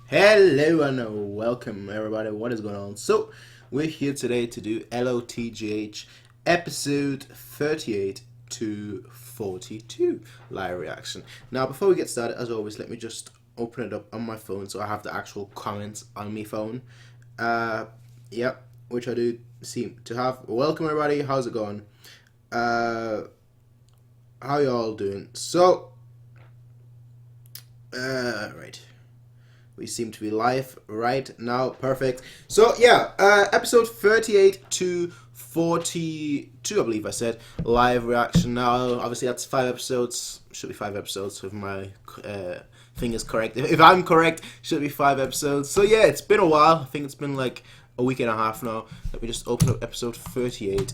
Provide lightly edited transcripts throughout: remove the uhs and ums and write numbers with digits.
Hello and welcome everybody, what is going on? So, we're here today to do LOTGH episode 38 to 42 live reaction. Now, before we get started, as always, let me just open it up on my phone so I have the actual comments on my phone. Yep, which I do seem to have. Welcome everybody, how's it going? How y'all doing? So, right. We seem to be live right now. Perfect. So, yeah, episode 38 to 42, I believe I said, live reaction. Now, obviously, that's 5 episodes. Should be 5 episodes if my thing is correct. If I'm correct, should be 5 episodes. So, yeah, it's been a while. I think it's been like a week and a half now. Let me just open up episode 38.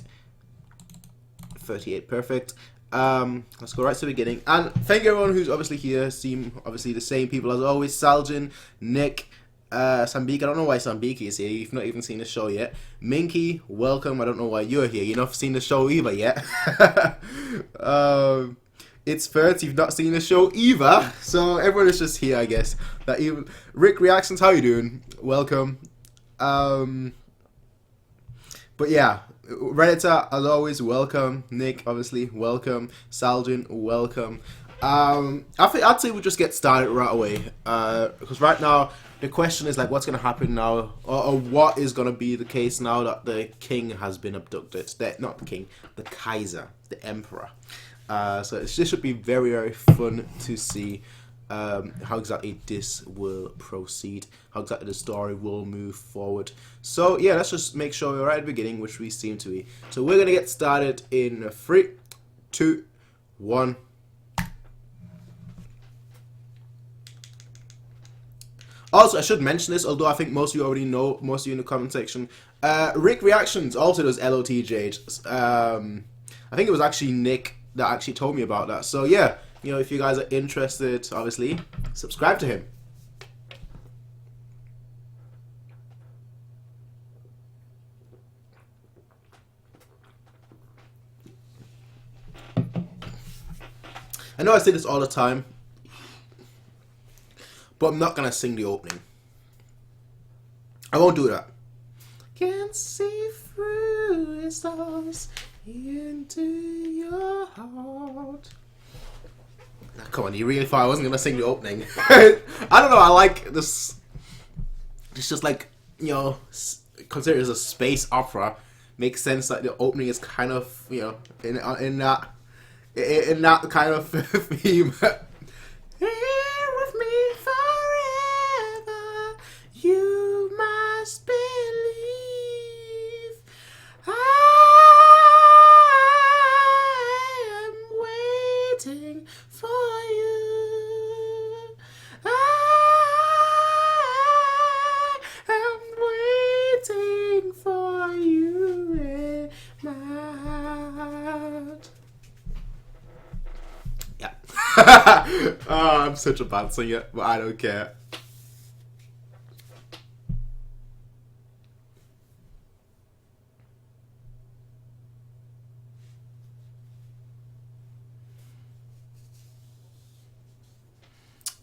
38, perfect. Let's go right to the beginning. And thank you everyone who's obviously here. Seem obviously the same people as always. Saljin, Nick, Sambiki. I don't know why Sambiki is here. You've not even seen the show yet. Minky, welcome. I don't know why you're here. You've not seen the show either yet. It's Fertz. You've not seen the show either. So everyone is just here, I guess. That even Rick Reactions. How you doing? Welcome. But yeah. Redditor, as always, welcome. Nick, obviously, welcome. Saljin, welcome. I'd say we'll just get started right away. Because right now, the question is, like, what's going to happen now? Or what is going to be the case now that the king has been abducted? Not the king, the Kaiser, the emperor. So this should be very, very fun to see how exactly this will proceed, how exactly the story will move forward. So yeah, let's just make sure we're right at the beginning, which we seem to be. So we're gonna get started in 3, 2, 1. Also, I should mention this, although I think most of you already know, most of you in the comment section. Rick Reactions also does LOTGH. I think it was actually Nick that actually told me about that. So yeah. You know, if you guys are interested, obviously, subscribe to him. I know I say this all the time, but I'm not going to sing the opening. I won't do that. Can't see through the stars into your heart. Come on, you really thought I wasn't gonna sing the opening? I don't know. I like this. It's just like, you know, considered as a space opera, makes sense that the opening is kind of, you know, in that kind of theme. Here with me forever, you must believe. I am waiting for you. I am waiting for you in my heart. Yeah. Oh, I'm such a bad singer, but I don't care.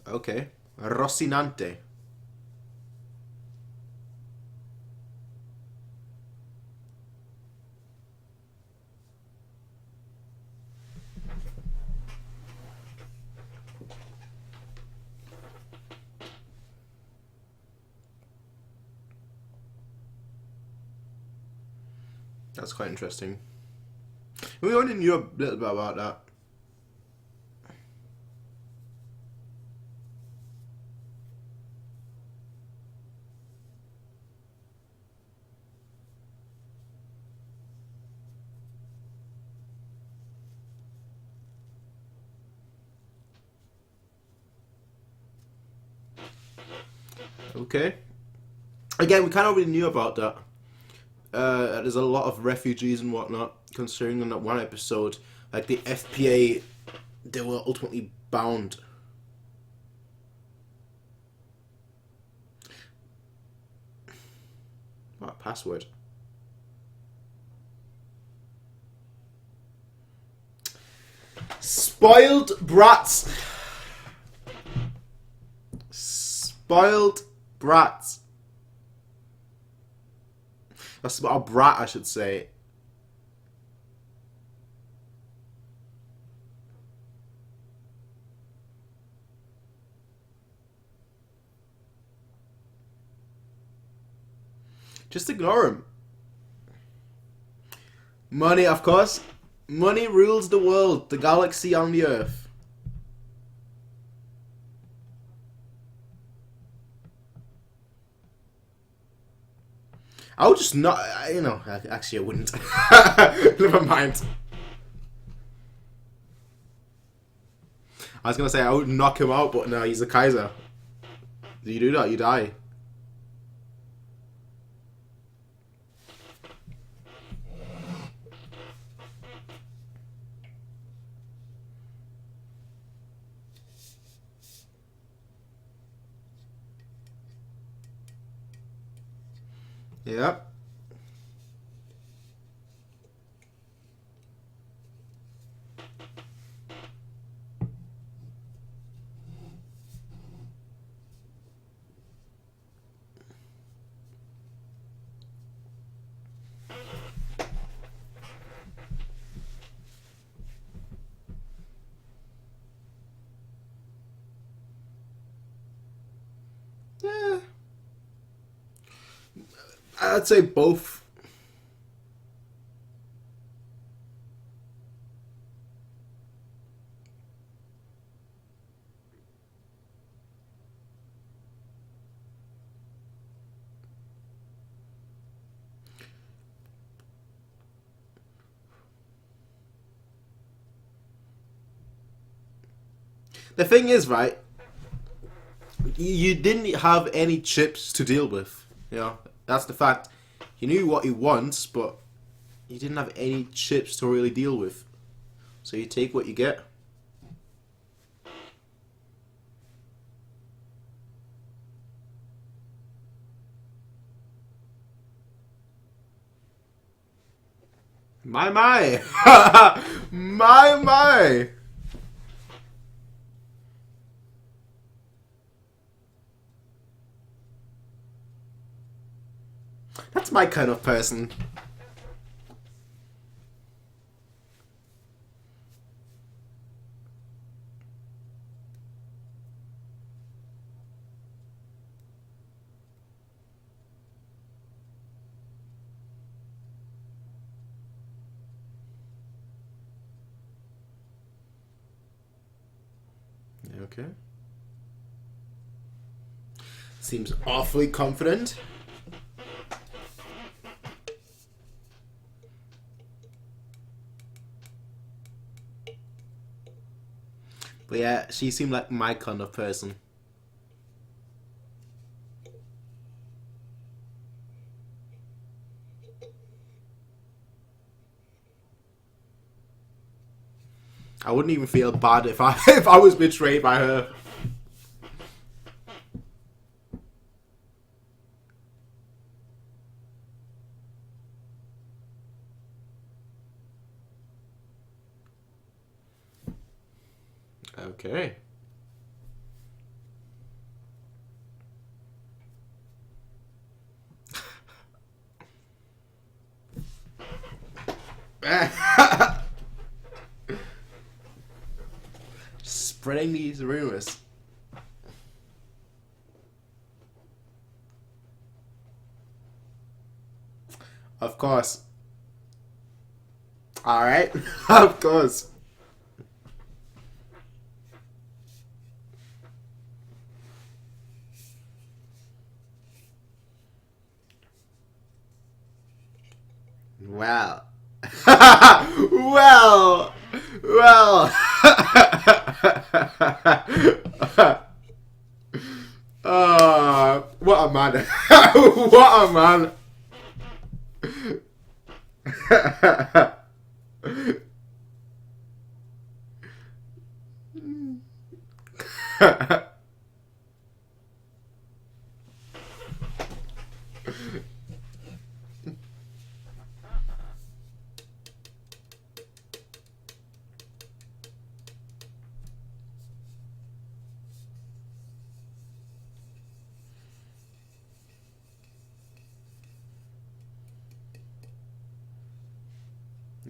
Okay. Rocinante. That's quite interesting. We only knew a little bit about that. Okay. Again, we kind of already knew about that. There's a lot of refugees and whatnot, considering in that one episode, like the FPA, they were ultimately bound. What password? Spoiled brats. Spoiled brat. A brat, I should say. Just ignore him. Money, of course. Money rules the world, the galaxy, and the Earth. I would just not, you know, actually I wouldn't. Never mind. I was going to say I would knock him out, but no, he's a Kaiser. If you do that, you die. Yep. Yeah. I'd say both. The thing is, right, you didn't have any chips to deal with. You know, that's the fact. You knew what he wants, but you didn't have any chips to really deal with. So you take what you get. My. My. That's my kind of person. Okay. Seems awfully confident. But yeah, she seemed like my kind of person. I wouldn't even feel bad if I was betrayed by her. Okay. Spreading these rumors. Of course. Alright. Of course. Well. well. What a man. What a man.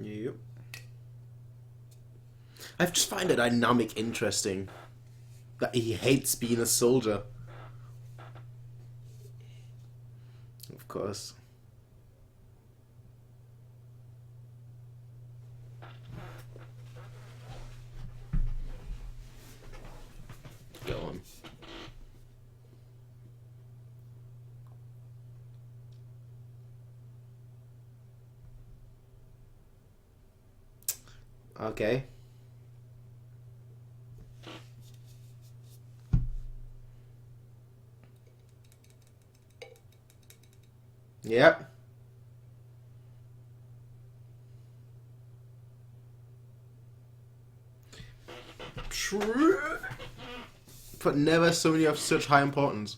Yep. I just find the dynamic interesting. That he hates being a soldier. Of course. Go on. Okay. Yep. True. But never somebody of such high importance.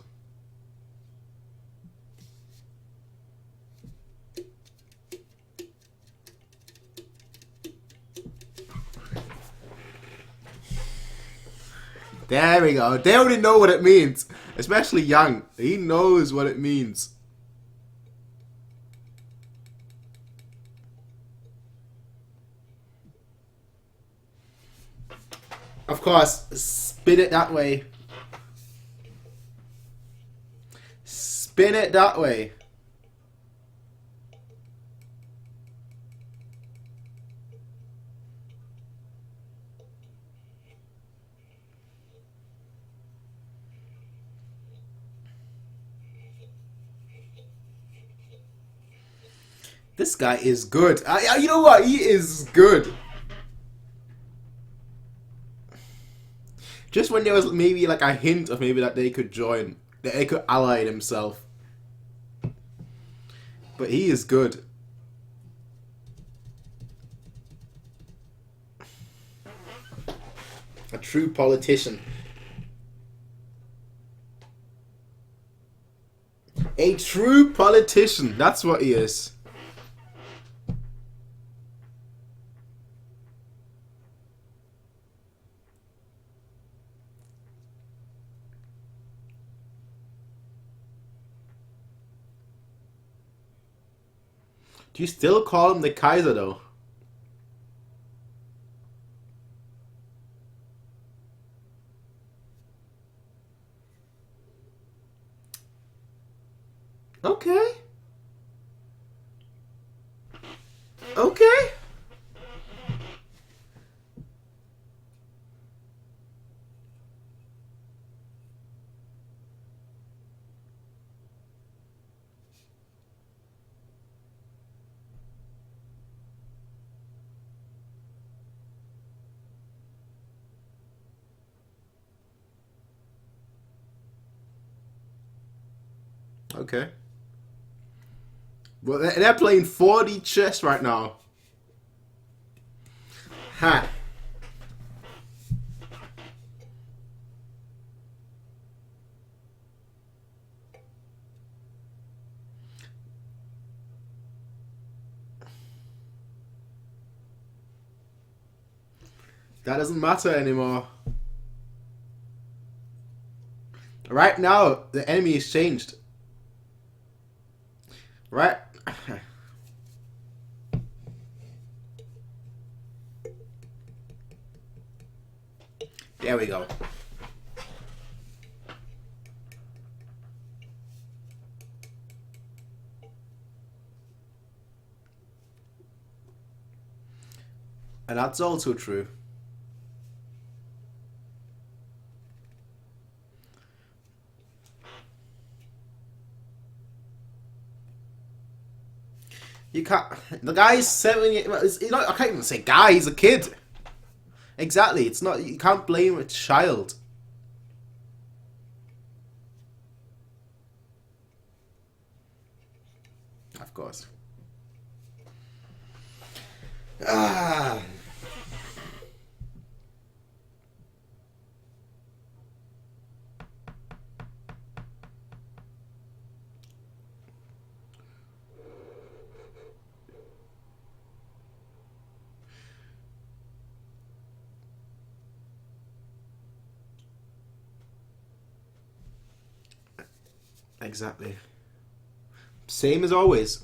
There we go. They already know what it means. Especially Yang. He knows what it means. Of course, spin it that way. Spin it that way. This guy is good. You know what? He is good. Just when there was maybe like a hint of maybe that they could join, that they could ally themselves. But he is good. A true politician. A true politician. That's what he is. Do you still call him the Kaiser though? Okay. Okay. Okay. Well, they're playing 4D chess right now. Ha. That doesn't matter anymore. Right now, the enemy is changed. Right? There we go. And that's also true. You can't. The guy's 7 years. You know, I can't even say guy. He's a kid. Exactly. It's not. You can't blame a child. Of course. Ah. Exactly. Same as always.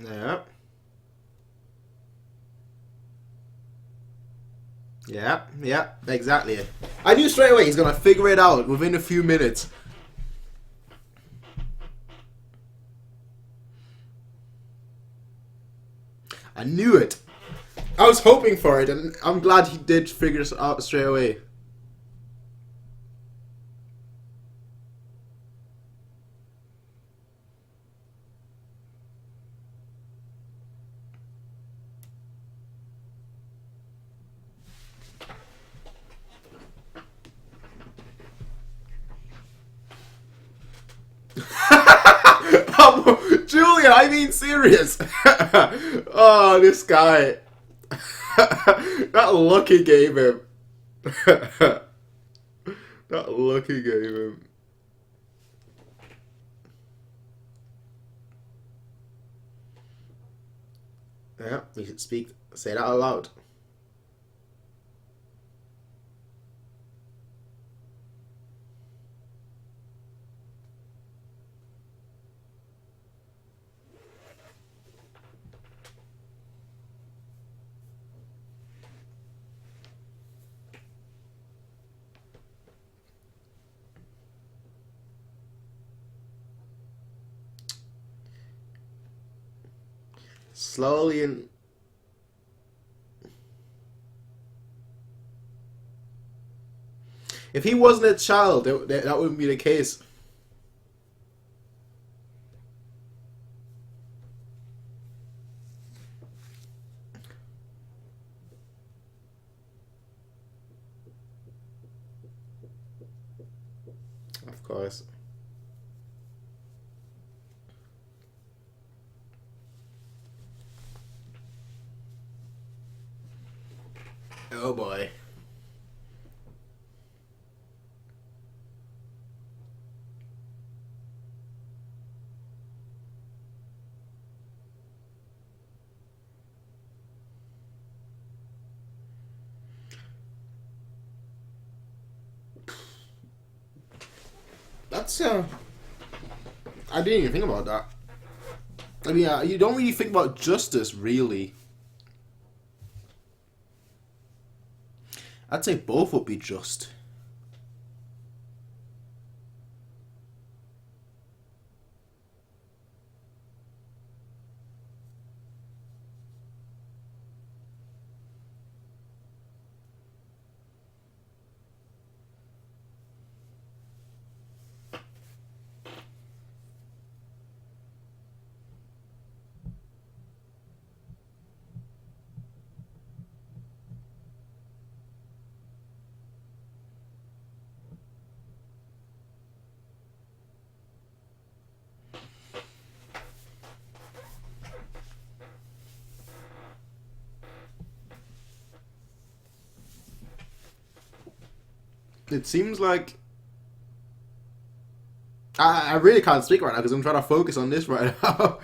Yeah. Yeah, yeah, exactly. I knew straight away he's gonna figure it out within a few minutes. I knew it. I was hoping for it, and I'm glad he did figure it out straight away. Julian, I mean serious. Oh, this guy. That look he gave him. That look he gave him. Yeah, you should say that out loud. Slowly and... If he wasn't a child, that wouldn't be the case. Of course. Oh boy. That's I didn't even think about that. I mean, you don't really think about justice, really. I'd say both would be just. It seems like I really can't speak right now because I'm trying to focus on this right now.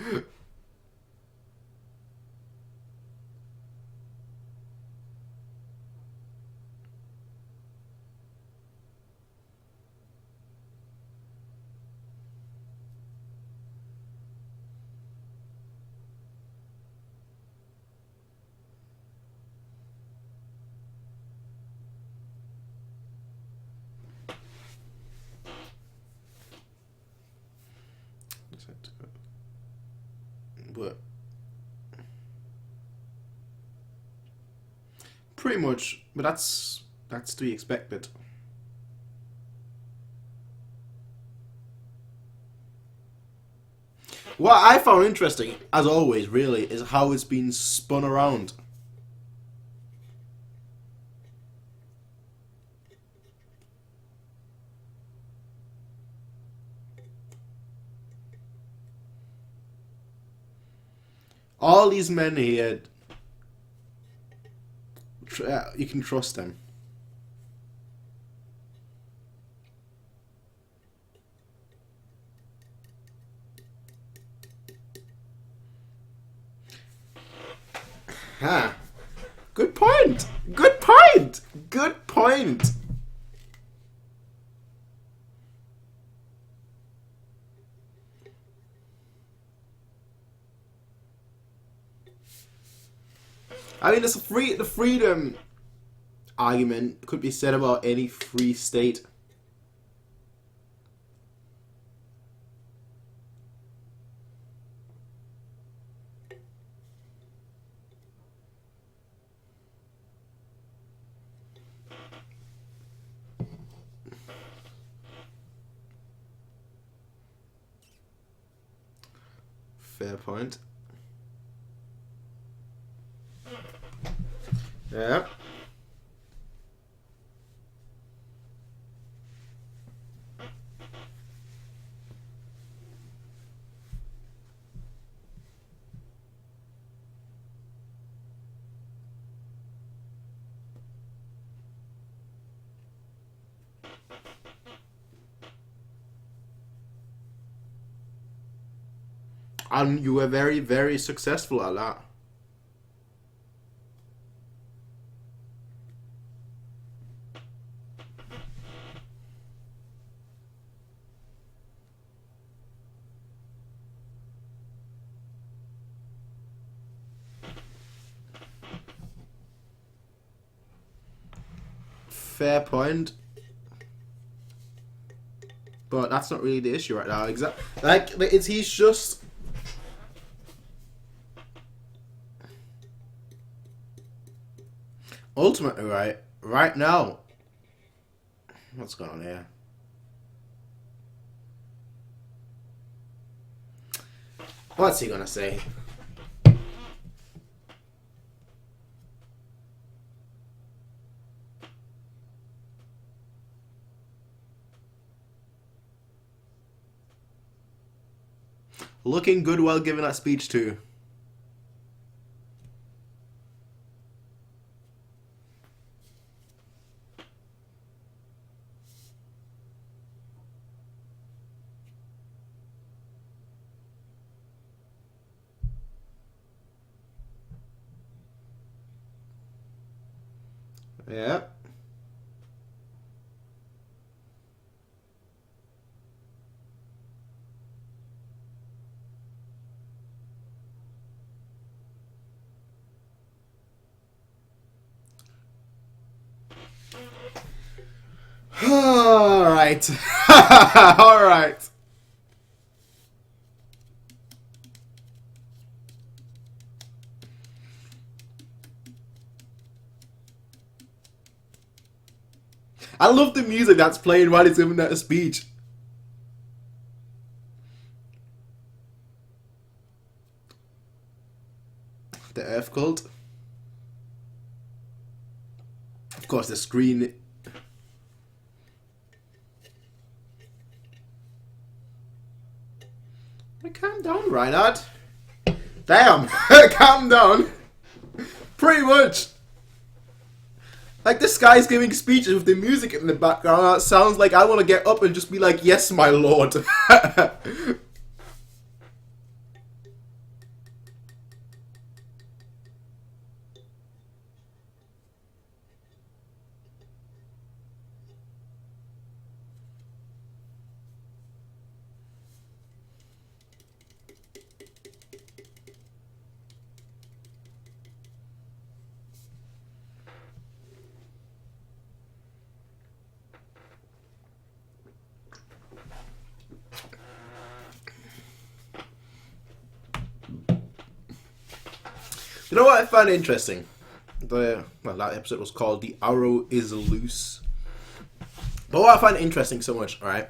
But pretty much, but that's to be expected. What I found interesting, as always, really, is how it's been spun around. All these men here, you can trust them. Huh. Good point. Good point. Good point. I mean, the freedom argument could be said about any free state. Fair point. Yeah. And you were very, very successful at that. Fair point. But that's not really the issue right now. He's just... Ultimately, right now... What's going on here? What's he gonna say? Looking good while giving that speech too. Yeah. All right. All right. I love the music that's playing while he's giving that speech. The Earth Cult. Of course, the screen. Calm down, Reinhard. Damn, calm down. Pretty much. Like, this guy's giving speeches with the music in the background. It sounds like I want to get up and just be like, yes, my lord. You know what I find interesting? That episode was called "The Arrow Is Loose." But what I find interesting so much, right,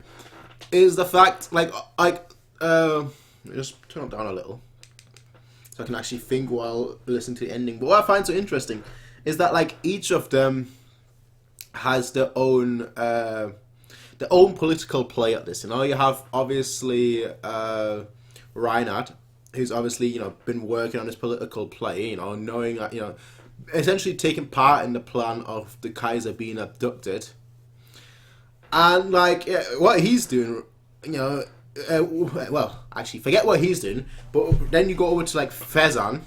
is the fact, just turn it down a little, so I can actually think while listening to the ending. But what I find so interesting is that, like, each of them has their own political play at this. You know, you have obviously Reinhard, who's obviously, you know, been working on his political play, you know, knowing that, you know, essentially taking part in the plan of the Kaiser being abducted. And, like, what he's doing, you know, well, actually, forget what he's doing, but then you go over to, like, Phezzan,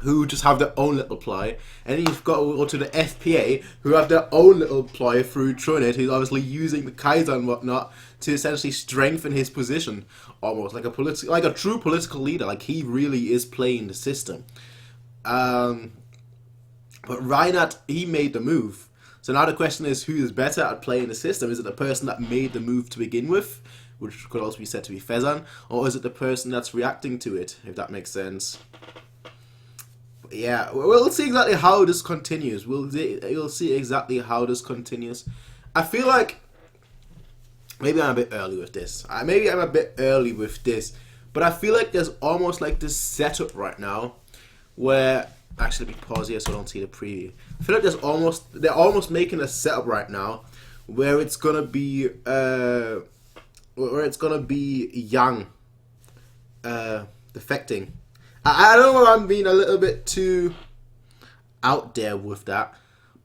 who just have their own little ploy, and then you've got to go to the FPA, who have their own little ploy through Trunhit, who's obviously using the Kaiser and whatnot to essentially strengthen his position, almost like a true political leader. Like, he really is playing the system. But Reinhard, he made the move. So now the question is, who is better at playing the system? Is it the person that made the move to begin with, which could also be said to be Phezzan, or is it the person that's reacting to it, if that makes sense? But yeah, we'll see exactly how this continues. We'll see exactly how this continues. I feel like maybe I'm a bit early with this. But I feel like there's almost like this setup right now where... Actually, let me pause here so I don't see the preview. I feel like they're almost making a setup right now where it's gonna be Yang defecting. I don't know if I'm being a little bit too out there with that,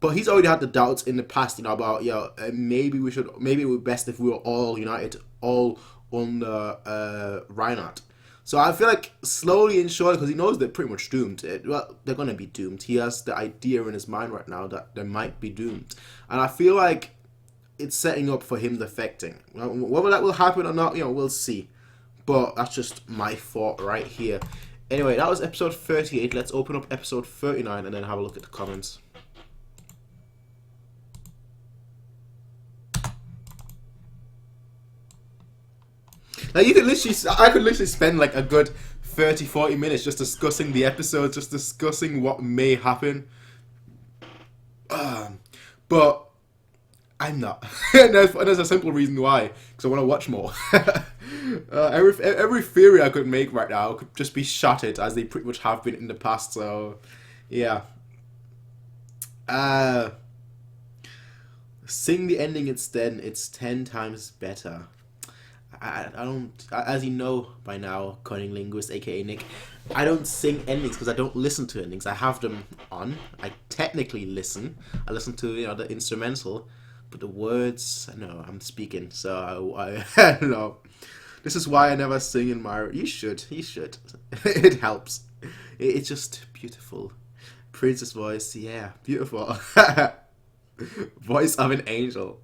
but he's already had the doubts in the past, about maybe it would be best if we were all united, all under Reinhard. So I feel like slowly and surely, because he knows they're pretty much doomed. They're going to be doomed. He has the idea in his mind right now that they might be doomed. And I feel like it's setting up for him defecting. Whether that will happen or not, we'll see. But that's just my thought right here. Anyway, that was episode 38. Let's open up episode 39 and then have a look at the comments. Like, I could literally spend like a good 30-40 minutes just discussing the episode, just discussing what may happen. But I'm not. There's a simple reason why, because I want to watch more. Every theory I could make right now could just be shattered, as they pretty much have been in the past. So, yeah. Sing the ending instead. It's 10 times better. I don't, as you know by now, cunning linguist, aka Nick, I don't sing endings because I don't listen to endings. I have them on. I technically listen. I listen to the instrumental, but the words, no, I'm speaking. So I no. This is why I never sing in my. You should. It helps. It's just beautiful. Princess voice, yeah, beautiful. Voice of an angel.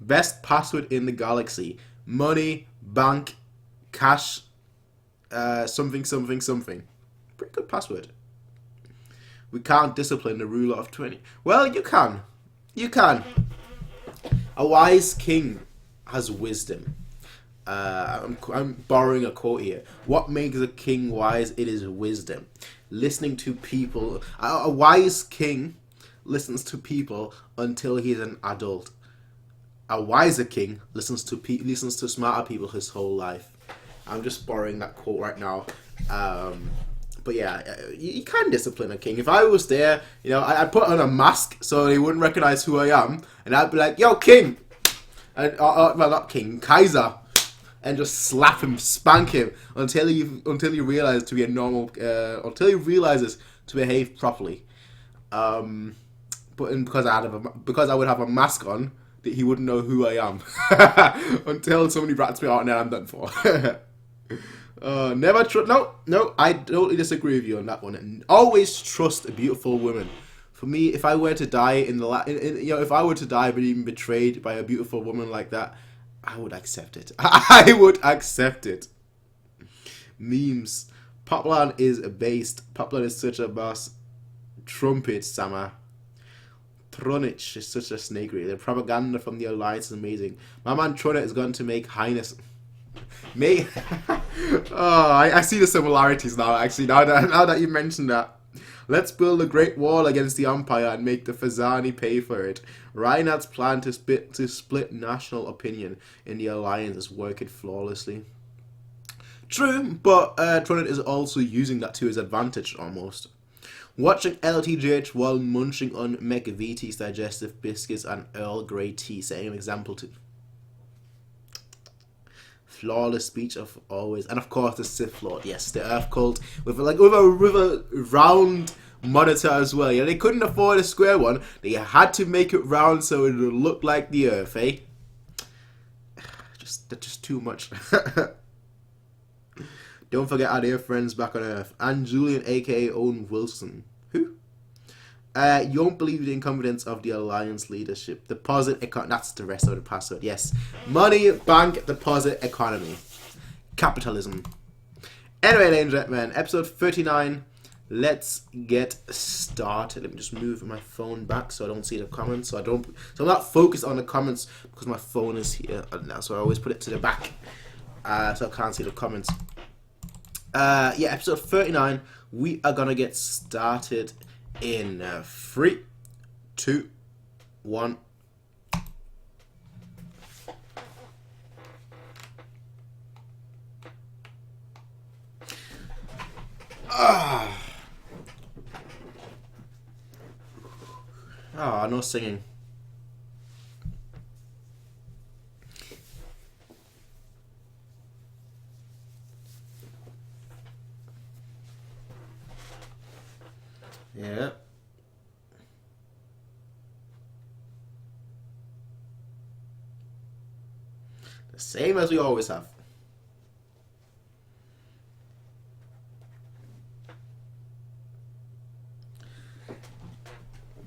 Best password in the galaxy. Money, bank, cash, something. Pretty good password. We can't discipline the ruler of 20. Well, you can. A wise king has wisdom. I'm borrowing a quote here. What makes a king wise? It is wisdom. Listening to people. A wise king listens to people until he's an adult. A wiser king listens to smarter people his whole life. I'm just borrowing that quote right now. But yeah, you can discipline a king. If I was there, I'd put on a mask so they wouldn't recognize who I am, and I'd be like, "Yo, king," and well, not king, Kaiser, and just slap him, spank him until he realizes to be a normal, until he realizes to behave properly. But because I would have a mask on, that he wouldn't know who I am until somebody rats me out and then I'm done for. Never trust. No, I totally disagree with you on that one. And always trust a beautiful woman. For me, if I were to die if I were to die being betrayed by a beautiful woman like that, I would accept it. I would accept it. Memes. Poplan is based. Poplan is such a boss. Trumpet, Sama. Trunhit is such a snakery. The propaganda from the Alliance is amazing. My man Trunhit is going to make Highness. I see the similarities now, actually, now that you mentioned that. Let's build a great wall against the Empire and make the Phezzani pay for it. Reinhard's plan to split national opinion in the Alliance is working flawlessly. True, but Trunhit is also using that to his advantage, almost. Watching LOTGH while munching on McVitie's digestive biscuits and Earl Grey tea, setting an example to flawless speech of always, and of course the Sith Lord, yes, the Earth cult with a round monitor as well. They couldn't afford a square one; they had to make it round so it would look like the Earth, eh? That's just too much. Don't forget our dear friends back on Earth. And Julian, aka Owen Wilson. Who? You won't believe the incompetence of the Alliance leadership. Deposit economy. That's the rest of the password. Yes. Money, bank, deposit, economy. Capitalism. Anyway, ladies and gentlemen, episode 39. let's get started. Let me just move my phone back so I don't see the comments. So I'm not focused on the comments because my phone is here now. So I always put it to the back so I can't see the comments. Yeah, episode 39. We are gonna get started in 3, 2, 1. Ah, no singing. Yeah. The same as we always have.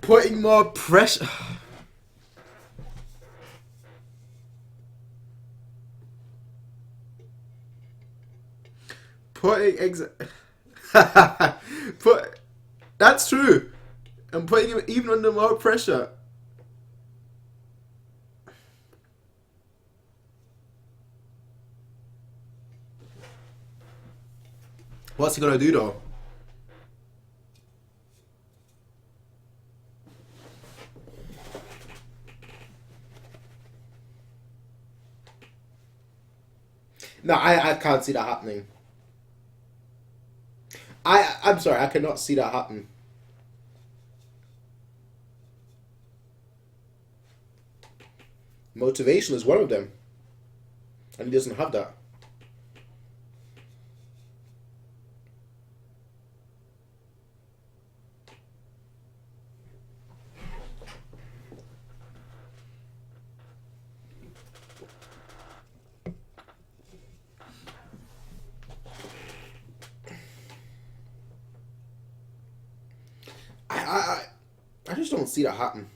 Putting more pressure. That's true. I'm putting him even under more pressure. What's he gonna do though? No, I can't see that happening. I'm sorry, I cannot see that happen. Motivation is one of them. And he doesn't have that. I just don't see that happen.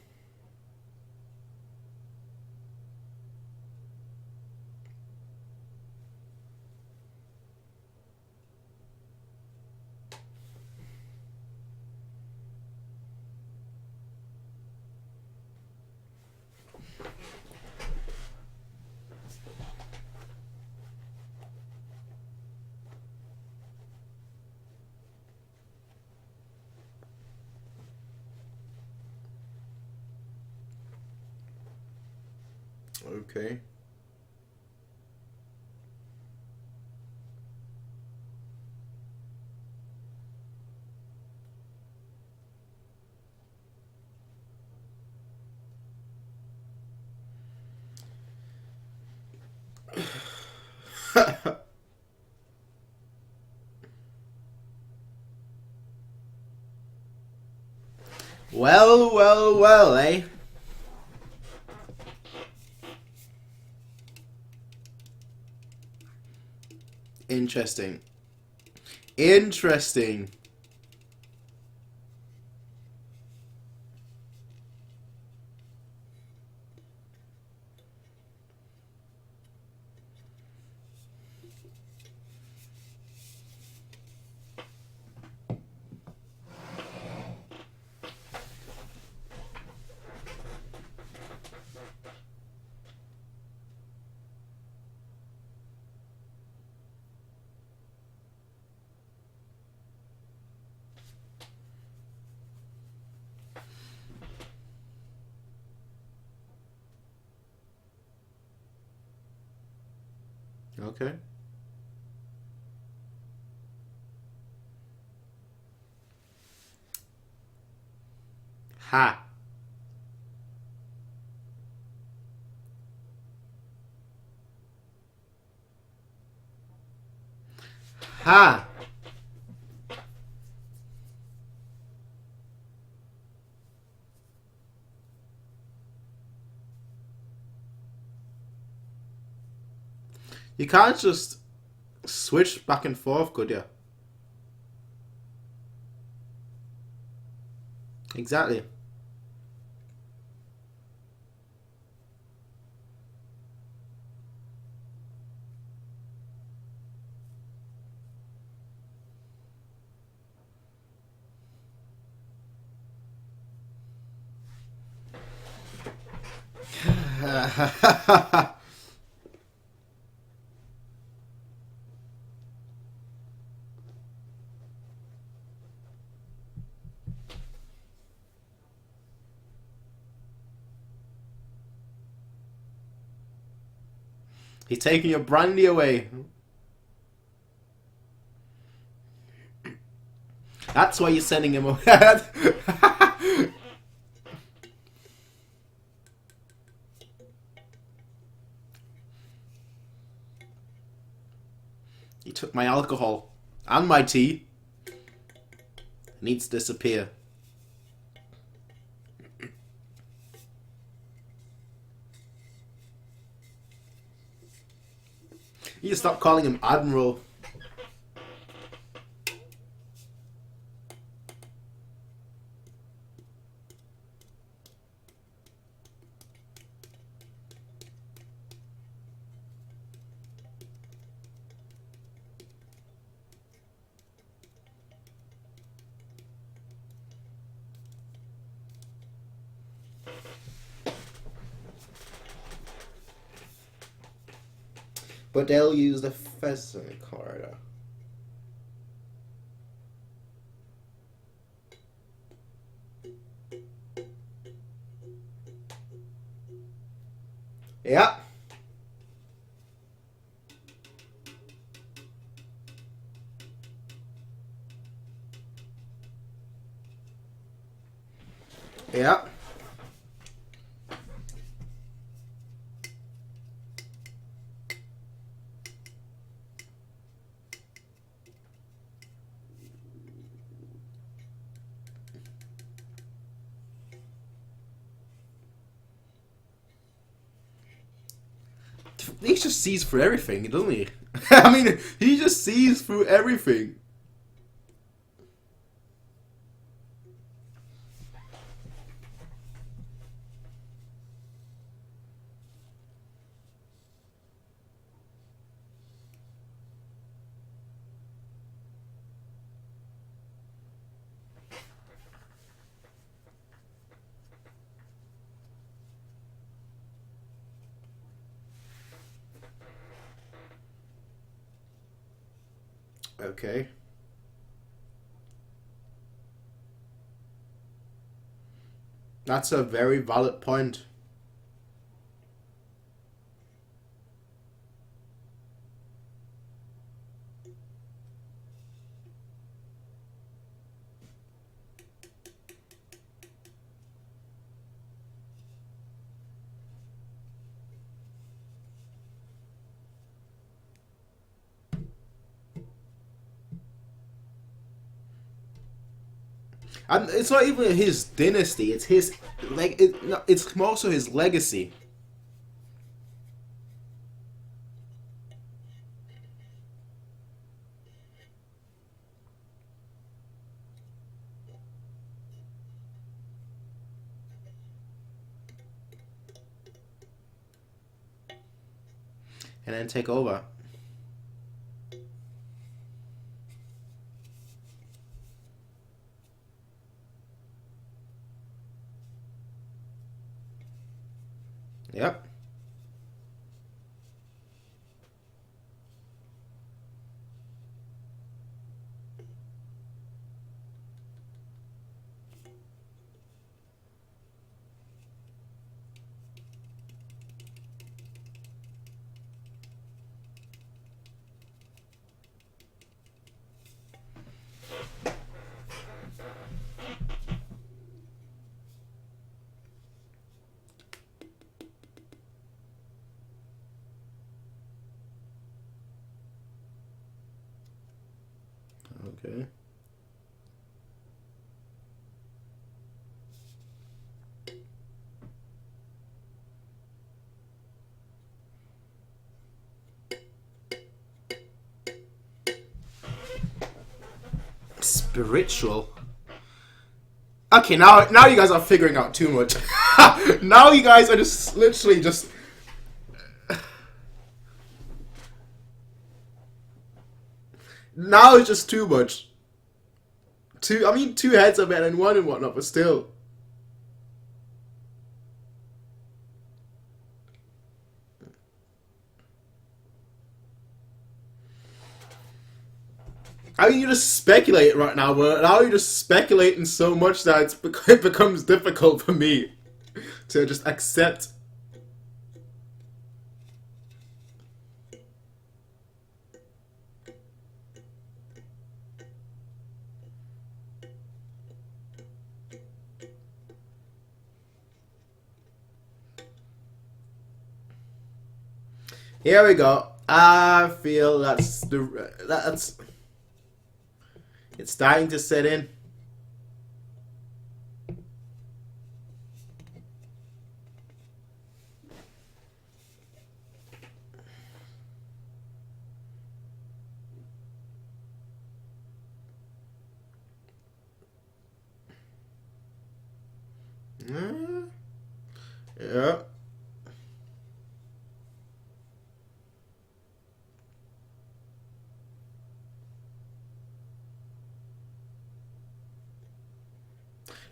Okay. Well, eh? Interesting. Interesting. Okay. Ha. Ha. You can't just switch back and forth, could you? Exactly. He's taking your brandy away. That's why you're sending him away. He took my alcohol and my tea. It needs to disappear. You just stop calling him Admiral. But they'll use the Phezzan Corridor. Yeah. Yeah. He just sees through everything, doesn't he? I mean, he just sees through everything. Okay. That's a very valid point. And it's not even his dynasty, it's his, like, it's also his legacy. And then take over. Yep. Okay. Spiritual. Okay, now you guys are figuring out too much. Now you guys are just literally just. Now it's just too much. I mean, two heads are better than one and whatnot, but still. mean, you just speculate right now, but now you're just speculating so much that it becomes difficult for me to just accept. Here we go. I feel that's it's starting to set in. Yeah.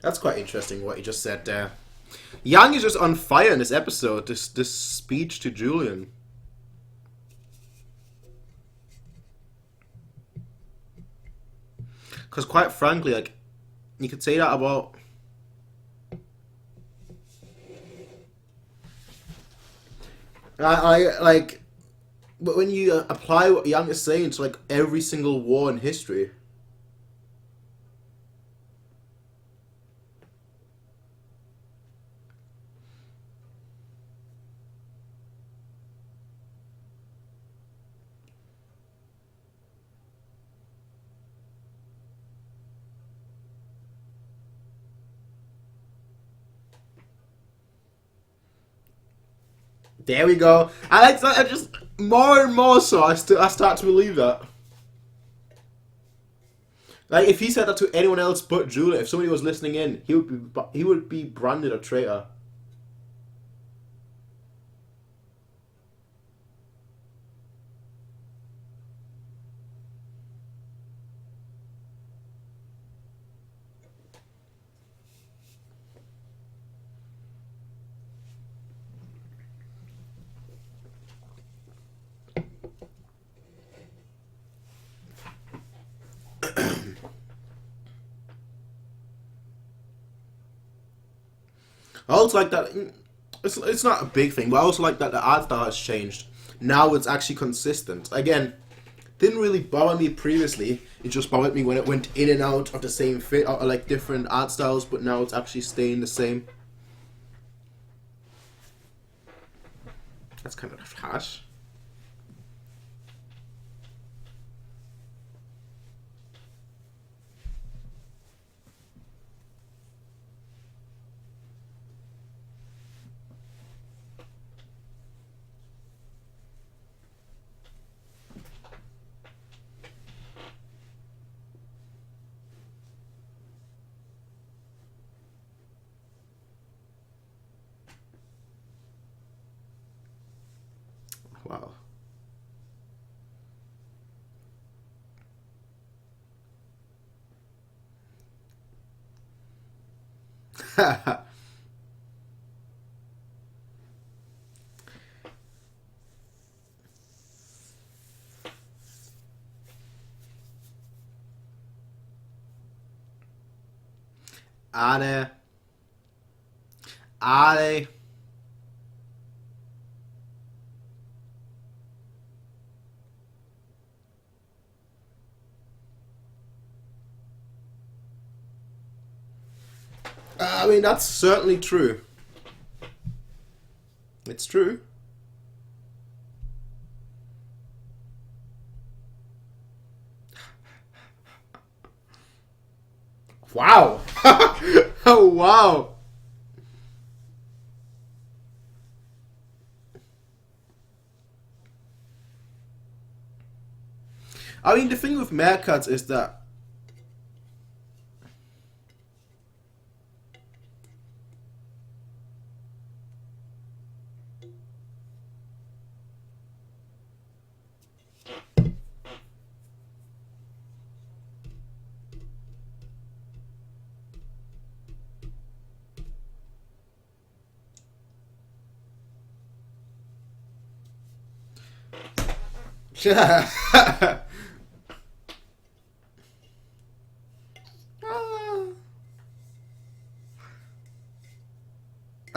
That's quite interesting what he just said there. Yang is just on fire in this episode. This speech to Julian. Because quite frankly, like, you could say that about I like, but when you apply what Yang is saying to like every single war in history. There we go. I just more and more so. I start to believe that. Like if he said that to anyone else but Julia, if somebody was listening in, he would be branded a traitor. I also like that. It's not a big thing, but I also like that the art style has changed. Now it's actually consistent. Again, didn't really bother me previously. It just bothered me when it went in and out of the same fit, or like different art styles. But now it's actually staying the same. That's kind of harsh. Wow. Are. Are. I mean, that's certainly true. It's true. Wow. Oh, wow. I mean, the thing with Meerkat is that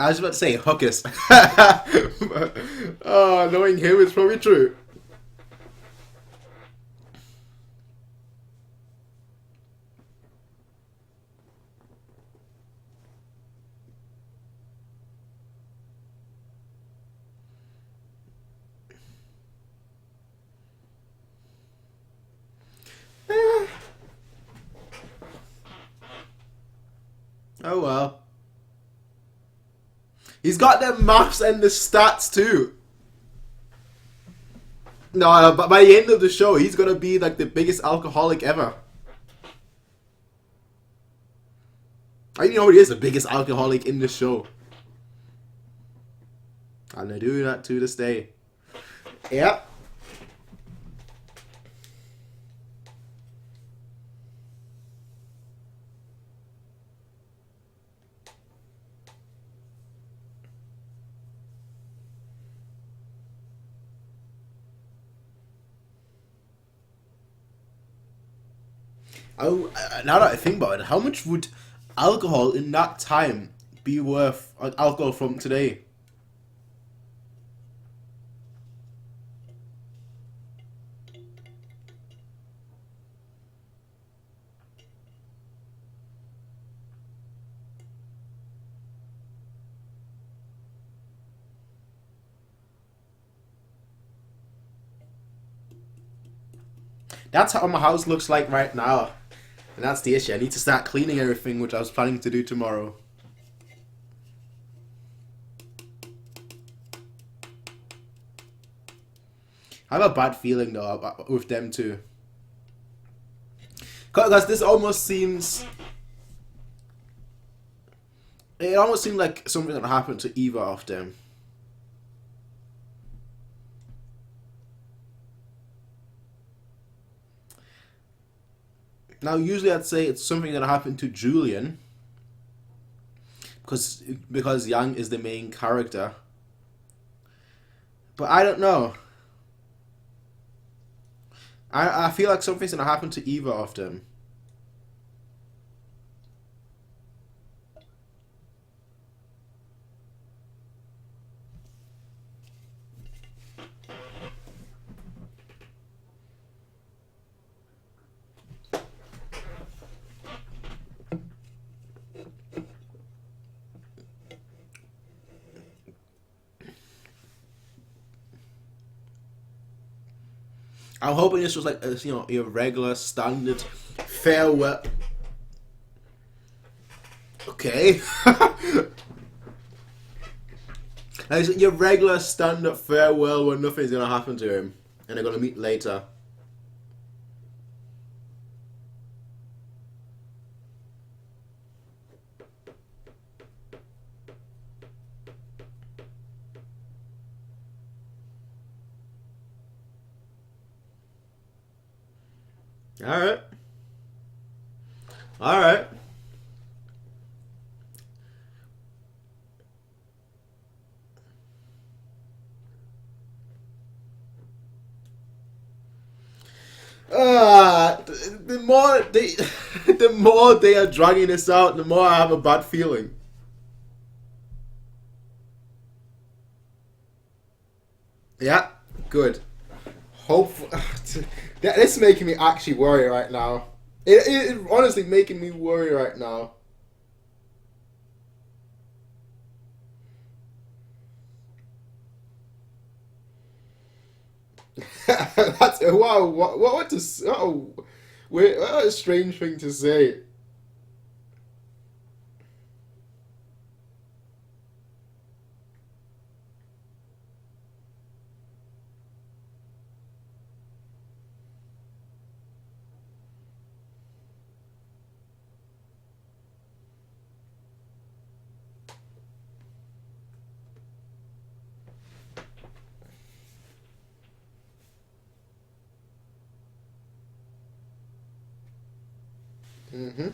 I was about to say Huckus. Oh, knowing him, it's probably true. Oh well. He's got the maths and the stats too. No, but by the end of the show, he's gonna be like the biggest alcoholic ever. I think he already is the biggest alcoholic in the show. And I do that to this day. Yep. Oh, now that I think about it, how much would alcohol in that time be worth? Alcohol from today? That's how my house looks like right now. And that's the issue. I need to start cleaning everything, which I was planning to do tomorrow. I have a bad feeling though with them too. Because this almost seems... It almost seemed like something that happened to either of them. Now, usually I'd say it's something that happened to Julian, because Yang is the main character. But I don't know. I feel like something's gonna happen to either of them. I'm hoping this was like your regular standard farewell. Okay. Like your regular standard farewell where nothing's gonna happen to him, and they're gonna meet later. Alright. Alright. The more they the more they are dragging this out, the more I have a bad feeling. Yeah, good. Hopefully, this is making me actually worry right now. It honestly making me worry right now. That's wow. What to? Oh, wait, what a strange thing to say. Mm-hmm.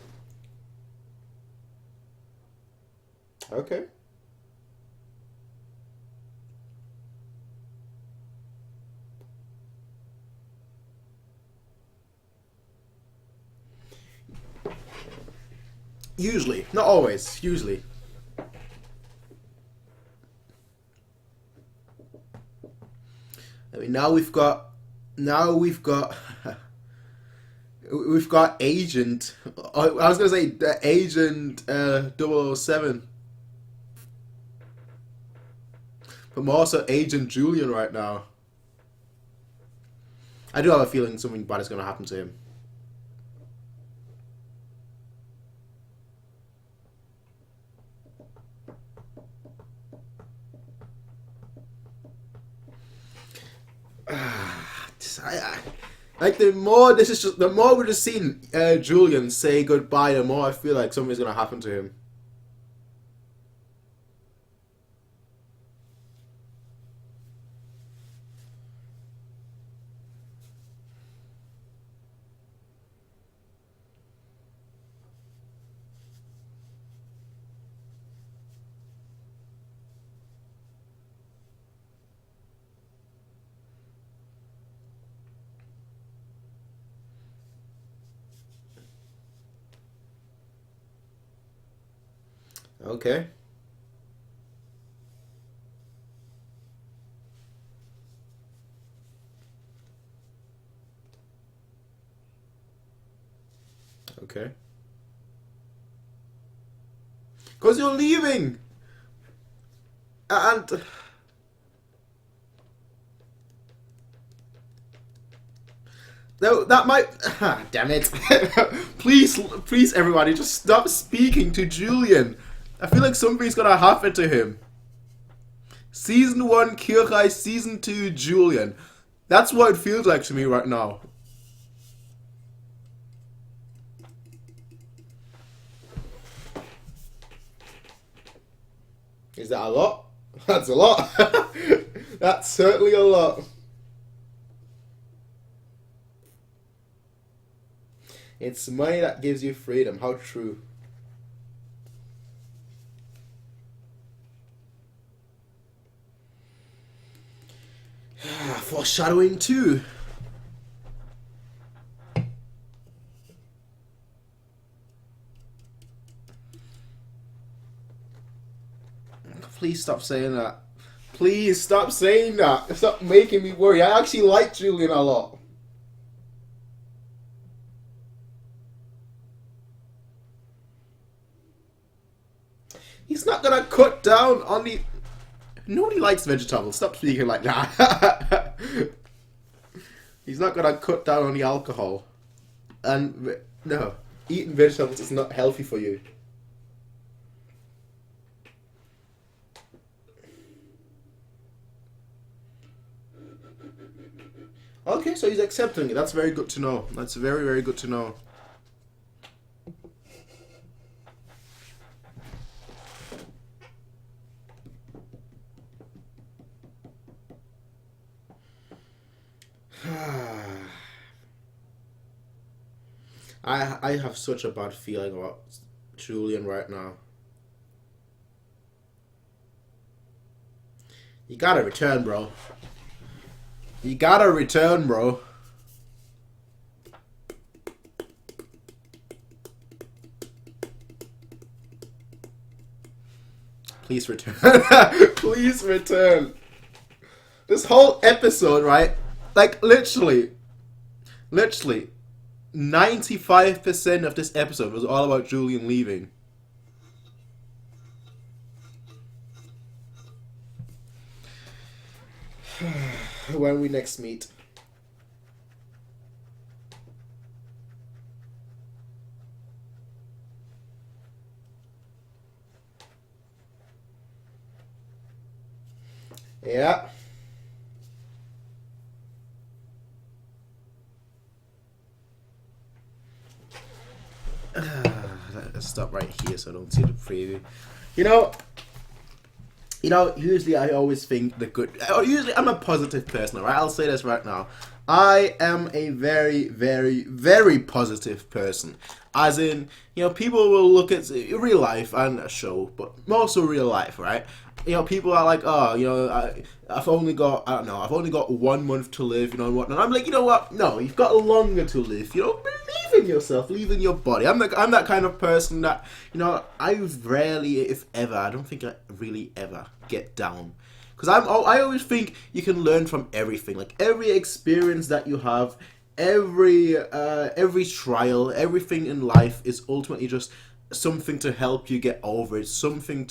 Okay. Usually, not always. Usually. I mean, now we've got we've got Agent. I was gonna say Agent 007, but more also Agent Julian right now. I do have a feeling something bad is gonna happen to him. Like the more we're just seeing Julian say goodbye, the more I feel like something's gonna happen to him. Okay. Okay. Because you're leaving! And... No, that might... damn it. please, everybody, just stop speaking to Julian. I feel like something's gonna happen to him. Season 1, Kyoukai, Season 2, Julian. That's what it feels like to me right now. Is that a lot? That's a lot. That's certainly a lot. It's money that gives you freedom. How true. Foreshadowing too. Please stop saying that. Please stop saying that. Stop making me worry. I actually like Julian a lot. He's not gonna cut down on the... Nobody likes vegetables. Stop speaking like that. He's not gonna cut down on the alcohol. And no, eating vegetables is not healthy for you. Okay, so he's accepting it. That's very good to know. That's very, very good to know. I have such a bad feeling about Julian right now. You gotta return, bro. You gotta return, bro. Please return. Please return. This whole episode, right? Like, literally, 95% of this episode was all about Julian leaving. When we next meet. Yeah. Let's stop right here so I don't see the preview. Usually I always think the good... Usually I'm a positive person, alright? I'll say this right now. I am a very, very, very positive person. As in, people will look at real life and a show, but also real life, right? People are like, oh, I've only got 1 month to live, and whatnot. I'm like, you know what? No, you've got longer to live. Believe in yourself, believe in your body. I'm that kind of person that, I rarely, if ever, I don't think I really ever get down. because I always think you can learn from everything. Like every experience that you have, every trial, everything in life is ultimately just something to help you get over it. Something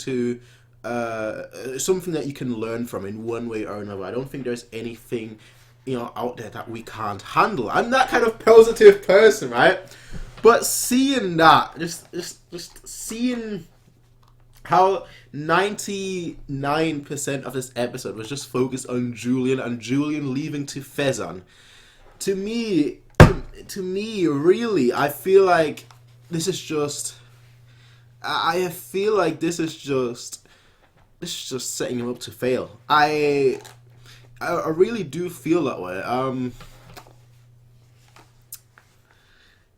that you can learn from in one way or another. I don't think there's anything out there that we can't handle. I'm that kind of positive person, right? But seeing that, just seeing how 99% of this episode was just focused on Julian and Julian leaving to Phezzan. To me, really, I feel like this is just. I feel like this is just setting him up to fail. I really do feel that way.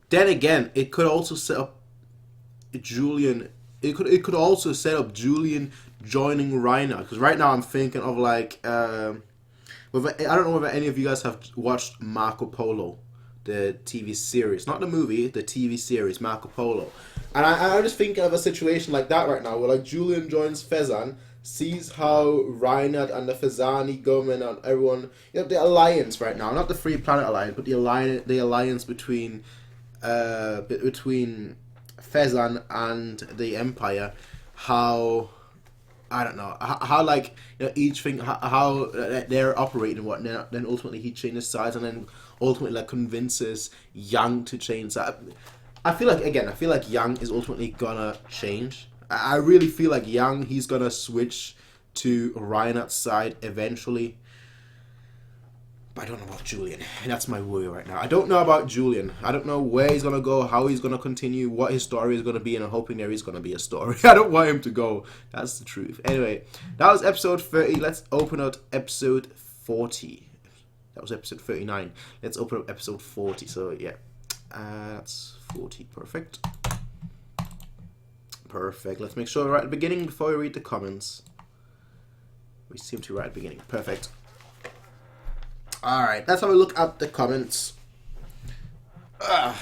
Then again, it could also set up Julian. It could also set up Julian joining Reinhard, because right now I'm thinking of like I don't know whether any of you guys have watched Marco Polo, the TV series, not the movie, the TV series Marco Polo, and I'm just thinking of a situation like that right now, where like Julian joins Phezzan, sees how Reinhard and the Phezzani government and everyone, the alliance right now, not the Free Planet Alliance, but the alliance between Phezzan and the Empire, how I don't know how like each thing how they're operating and whatnot. Then ultimately he changes sides and then ultimately like convinces Yang to change that. I feel like Yang is ultimately gonna change. I really feel like Yang, he's gonna switch to Reinhardt's side eventually. But I don't know about Julian. That's my worry right now. I don't know about Julian. I don't know where he's gonna go, how he's gonna continue, what his story is gonna be, and I'm hoping there is gonna be a story. I don't want him to go. That's the truth. Anyway, that was episode 30. Let's open up episode 40. That was episode 39. Let's open up episode 40. So yeah, that's 40. Perfect. Perfect. Let's make sure we're right at the beginning before we read the comments. We seem to be right at the beginning. Perfect. Alright, let's have a look at the comments. I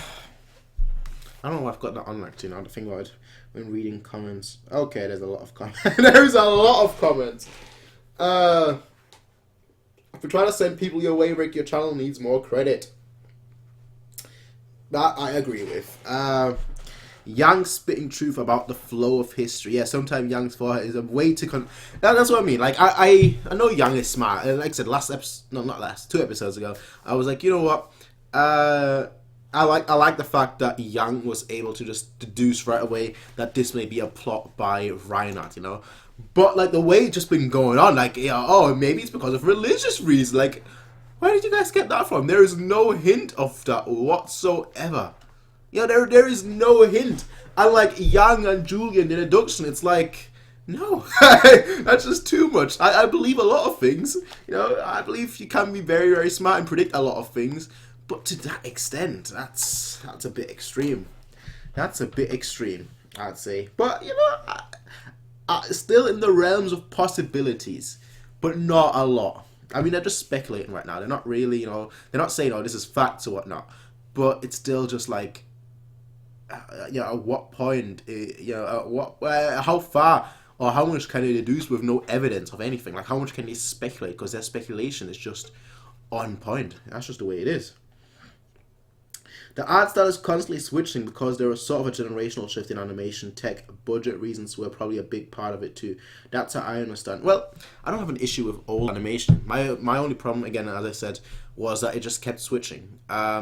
don't know why I've got that on actually now to think about it when reading comments. Okay, there's a lot of comments. There's a lot of comments. If you're trying to send people your way, Rick, your channel needs more credit. That I agree with. Yang spitting truth about the flow of history. Yeah, sometimes Yang's forehead is a way to that's what I mean. Like I know Yang is smart. And like I said, two episodes ago, I was like, you know what? I like the fact that Yang was able to just deduce right away that this may be a plot by Reinhardt, But like the way it's just been going on, like oh, maybe it's because of religious reasons. Like, where did you guys get that from? There is no hint of that whatsoever. There is no hint. And like Yang and Julian in Deduction, it's like, no, that's just too much. I believe a lot of things. I believe you can be very, very smart and predict a lot of things. But to that extent, that's a bit extreme. That's a bit extreme, I'd say. But, still in the realms of possibilities, but not a lot. I mean, they're just speculating right now. They're not really, they're not saying, oh, this is facts or whatnot. But it's still just like, at what point, how far or how much can they deduce with no evidence of anything? Like, how much can they speculate? Because their speculation is just on point. That's just the way it is. The art style is constantly switching because there was sort of a generational shift in animation. Tech budget reasons were probably a big part of it too. That's how I understand. Well, I don't have an issue with old animation. My only problem, again, as I said, was that it just kept switching. I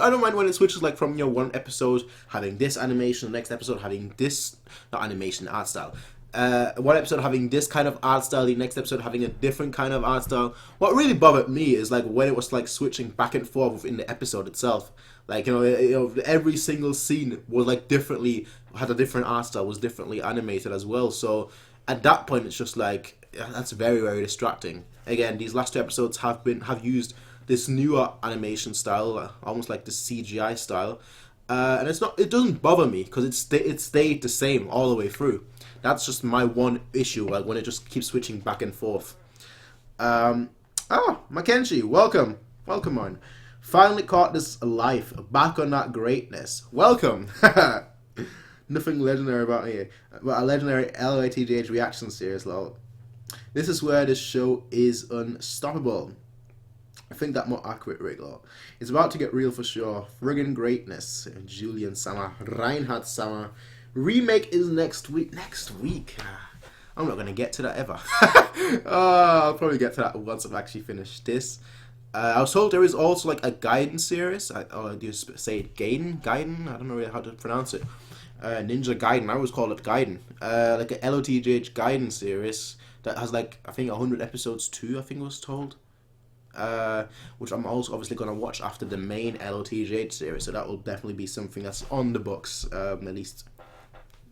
don't mind when it switches, like from one episode having this animation, the next episode having this, not animation, art style. One episode having this kind of art style, the next episode having a different kind of art style. What really bothered me is like when it was like switching back and forth within the episode itself. Like every single scene was like had a different art style, was differently animated as well. So at that point, it's just like that's very, very distracting. Again, these last two episodes have used this newer animation style, almost like the CGI style, and it doesn't bother me because it stayed the same all the way through. That's just my one issue, like when it just keeps switching back and forth. Mackenzie, welcome on. Finally caught this life, back on that greatness. Welcome. Nothing legendary about here, but a legendary LOTGH reaction series, lol. This is where the show is unstoppable. I think that more accurate, Rigor. It's about to get real for sure. Friggin' greatness. Julian Sama, Reinhard Sama. Remake is next week. Next week? I'm not going to get to that ever. I'll probably get to that once I've actually finished this. I was told there is also like a Gaiden series. Do you say it Gaiden? Gaiden? I don't know really how to pronounce it. Ninja Gaiden. I always call it Gaiden. Like a LOTGH Gaiden series that has like, I think 100 episodes too, I think I was told. Which I'm also obviously going to watch after the main LOTGH series, so that will definitely be something that's on the books, at least.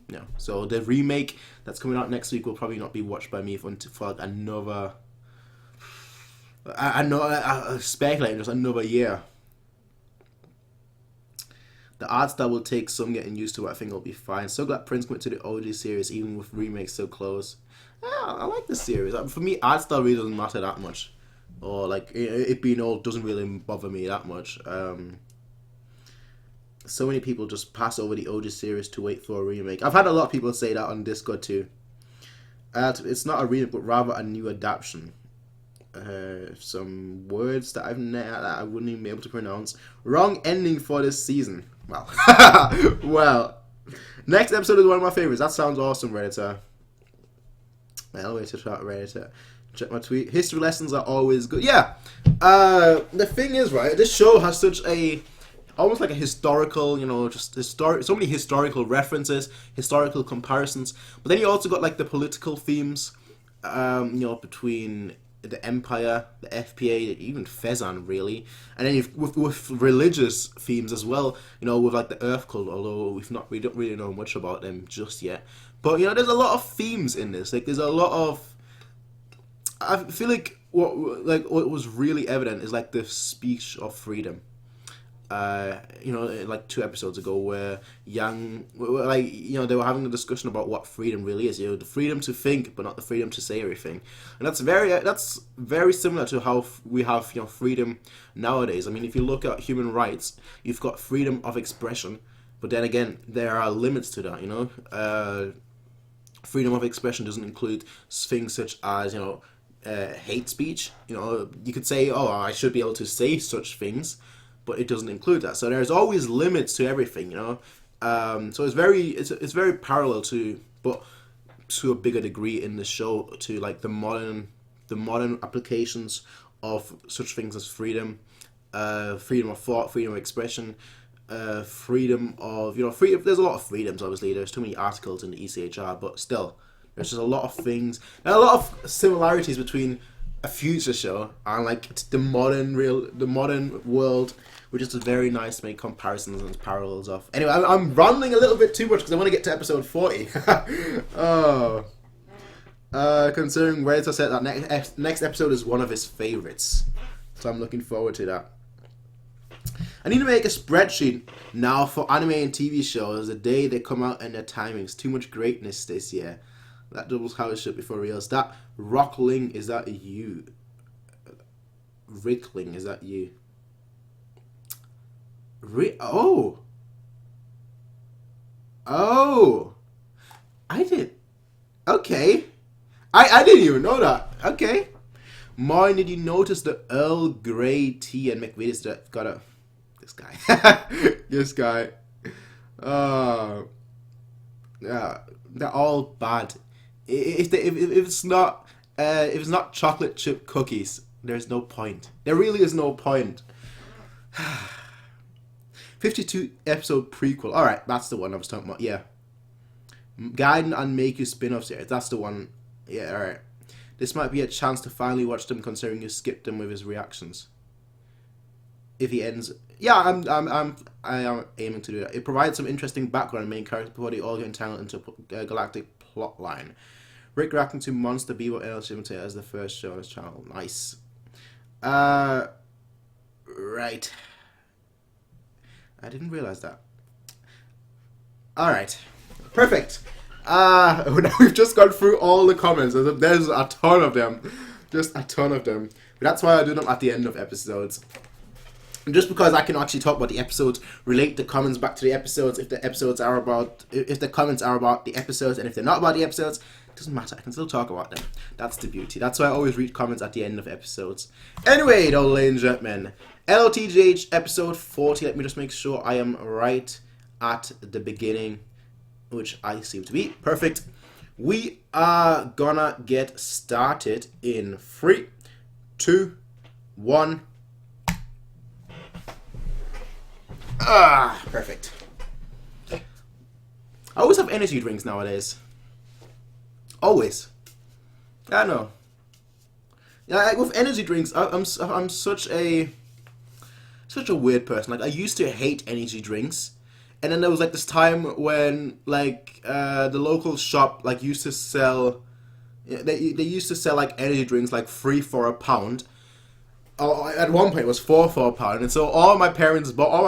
No. So the remake that's coming out next week will probably not be watched by me for like another. I know, I'm speculating just another year. The art style will take some getting used to, but I think it'll be fine. So glad Prince went to the OG series, even with remakes so close. Yeah, I like the series. For me, art style really doesn't matter that much. Or like it being old doesn't really bother me that much. So many people just pass over the OG series to wait for a remake. I've had a lot of people say that on Discord too. It's not a remake, but rather a new adaptation. Some words that I wouldn't even be able to pronounce. Wrong ending for this season. Well, well. Next episode is one of my favorites. That sounds awesome, Redditor. I'll wait to start Redditor. Check my tweet. History lessons are always good. Yeah. The thing is, right, this show has such a almost like a historical, just so many historical references, historical comparisons. But then you also got like the political themes, between the Empire, the FPA, even Phezzan, really. And then with religious themes as well, with like the Earth Cult, although we don't really know much about them just yet. But there's a lot of themes in this. Like there's a lot of, I feel like what was really evident is like the speech of freedom. Like 2 episodes ago, where Yang, they were having a discussion about what freedom really is. The freedom to think, but not the freedom to say everything. And that's very similar to how we have freedom nowadays. I mean, if you look at human rights, you've got freedom of expression, but then again, there are limits to that. Freedom of expression doesn't include things such as hate speech. You could say, oh, I should be able to say such things, but it doesn't include that. So there's always limits to everything, So it's very parallel to, but to a bigger degree in the show, to like the modern applications of such things as freedom, freedom of thought, freedom of expression, freedom of freedom. There's a lot of freedoms. Obviously, there's too many articles in the ECHR, but still, there's just a lot of things. There are a lot of similarities between a future show and like the modern world, which is very nice to make comparisons and parallels of. Anyway, I'm rambling a little bit too much because I want to get to episode 40. Considering Reuenthal said that next episode is one of his favorites, so I'm looking forward to that. I need to make a spreadsheet now for anime and TV shows the day they come out and their timings. Too much greatness this year. That doubles how it should be for reals. That Rockling, is that you? Rickling, is that you? Oh, I did. Okay, I didn't even know that. Okay, Martin, did you notice the Earl Grey tea and McVitie's that got a this guy, this guy? Yeah, they're all bad. If it's not chocolate chip cookies, there's no point. There really is no point. 52 episode prequel. Alright, that's the one I was talking about. Yeah. Gaiden and Make You spin-off series. That's the one. Yeah, alright. This might be a chance to finally watch them, considering you skipped them with his reactions. If he ends, yeah, I am aiming to do that. It provides some interesting background on main characters before they all get entangled into a galactic plot line. Rick reacting to Monster Beaver and Imitator as the first show on his channel. Nice. Right. I didn't realize that. Alright. Perfect. Now we've just gone through all the comments. There's a ton of them. Just a ton of them. But that's why I do them at the end of episodes. And just because I can actually talk about the episodes, relate the comments back to the episodes, if the comments are about the episodes, and if they're not about the episodes, doesn't matter. I can still talk about them. That's the beauty. That's why I always read comments at the end of episodes. Anyway, though, ladies and gentlemen, LOTGH episode 40. Let me just make sure I am right at the beginning, which I seem to be. Perfect. We are gonna get started in 3, 2, 1. Perfect. I always have energy drinks nowadays. Always. I know. Yeah, like with energy drinks, I'm such a weird person. Like, I used to hate energy drinks, and then there was like this time when like the local shop like used to sell. They used to sell like energy drinks like 3 for £1. Oh, at one point it was 4 for £1, and so all my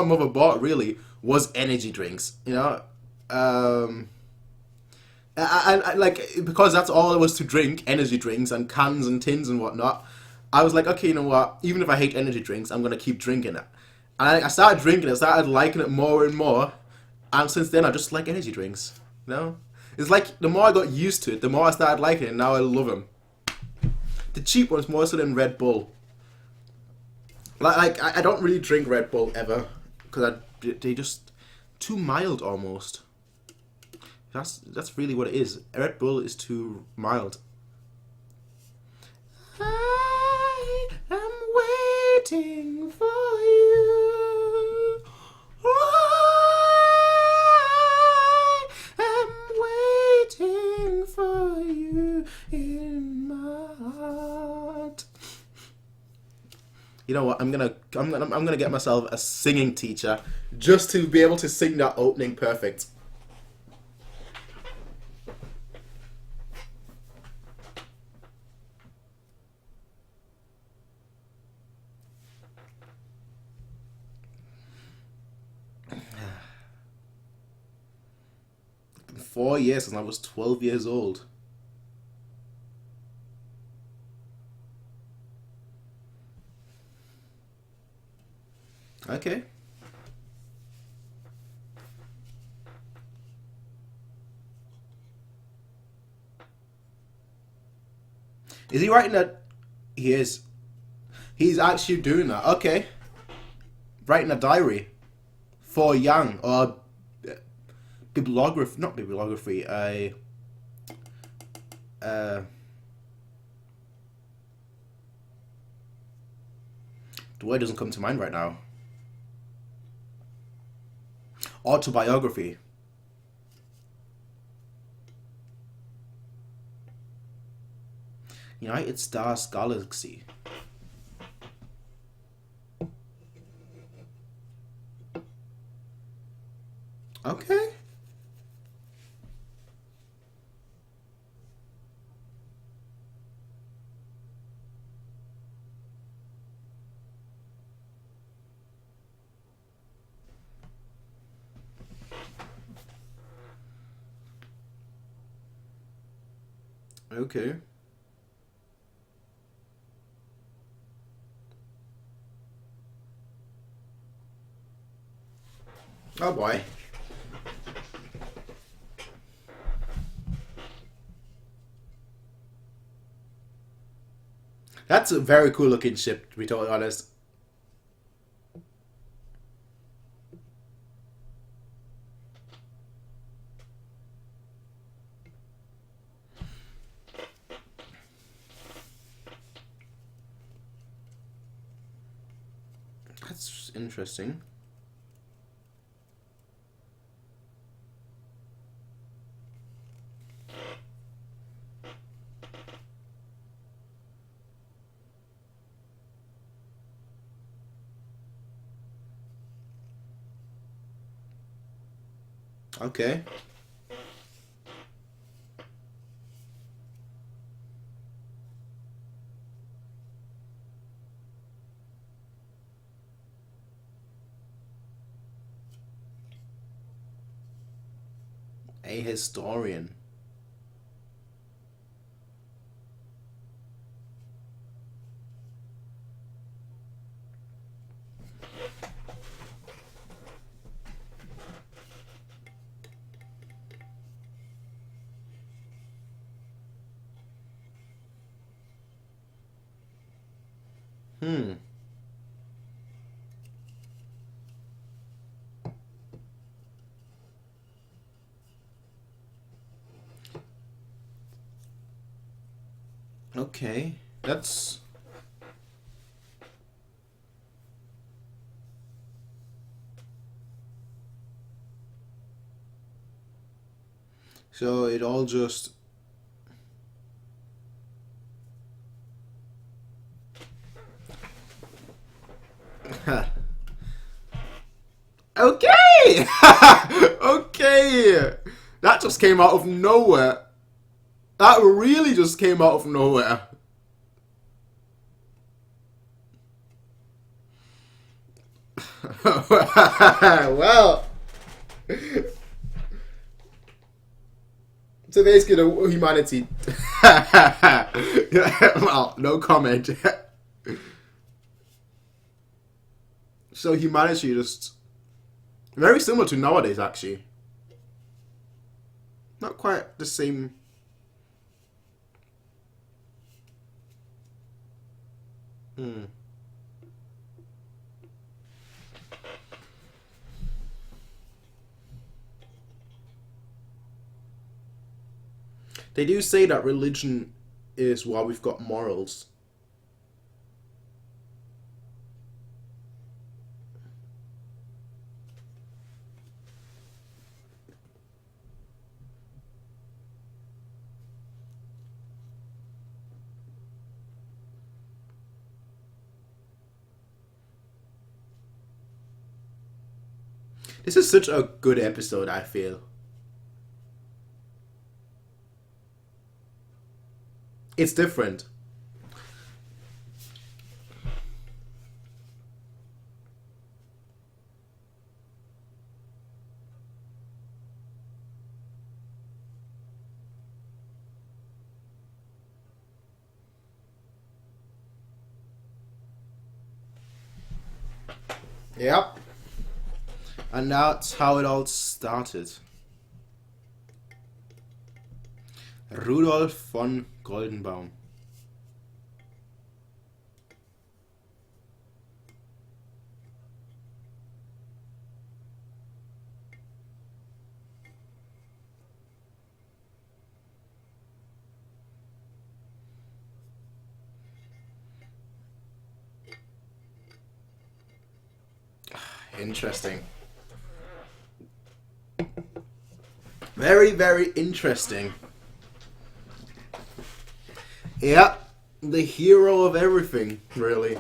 mother bought really was energy drinks. You know. I like, because that's all there was to drink, energy drinks and cans and tins and whatnot. I was like, okay, you know what? Even if I hate energy drinks, I'm gonna keep drinking it. And I started drinking it, started liking it more and more, and since then I just like energy drinks. You know, it's like the more I got used to it, the more I started liking it. And now I love them. The cheap ones more so than Red Bull. Like I don't really drink Red Bull ever because they just too mild almost. That's really what it is. Red Bull is too mild. I am waiting for you. I am waiting for you in my heart. You know what? I'm gonna get myself a singing teacher just to be able to sing that opening perfect. It's been 4 years since I was 12 years old. Okay. Is he writing that? He is. He's actually doing that. Okay. Writing a diary for Yang, or bibliography, not bibliography. The word doesn't come to mind right now. Autobiography. United Stars Galaxy. Okay. Okay. Oh boy. That's a very cool looking ship, to be totally honest. That's interesting. Okay. A historian. Hmm. Okay, that's... So it all just... Okay! Okay! That just came out of nowhere. That really just came out of nowhere. Well... So basically, the humanity... Well, no comment. So humanity just... Very similar to nowadays, actually. Not quite the same... Hmm. They do say that religion is why we've got morals. This is such a good episode, I feel. It's different. Yep. And that's how it all started. Rudolf von Goldenbaum. Interesting. Very, very interesting. Yeah, the hero of everything, really.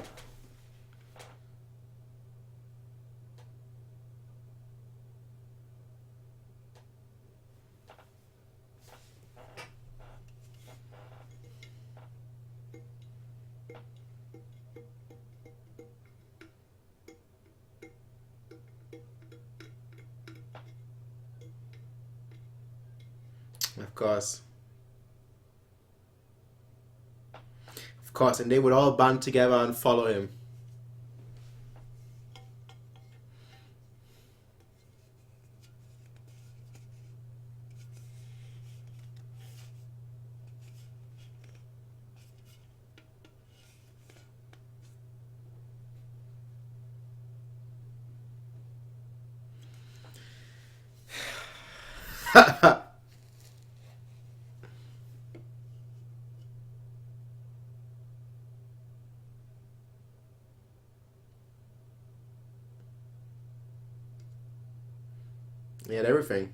Of course. Of course, and they would all band together and follow him. He had everything.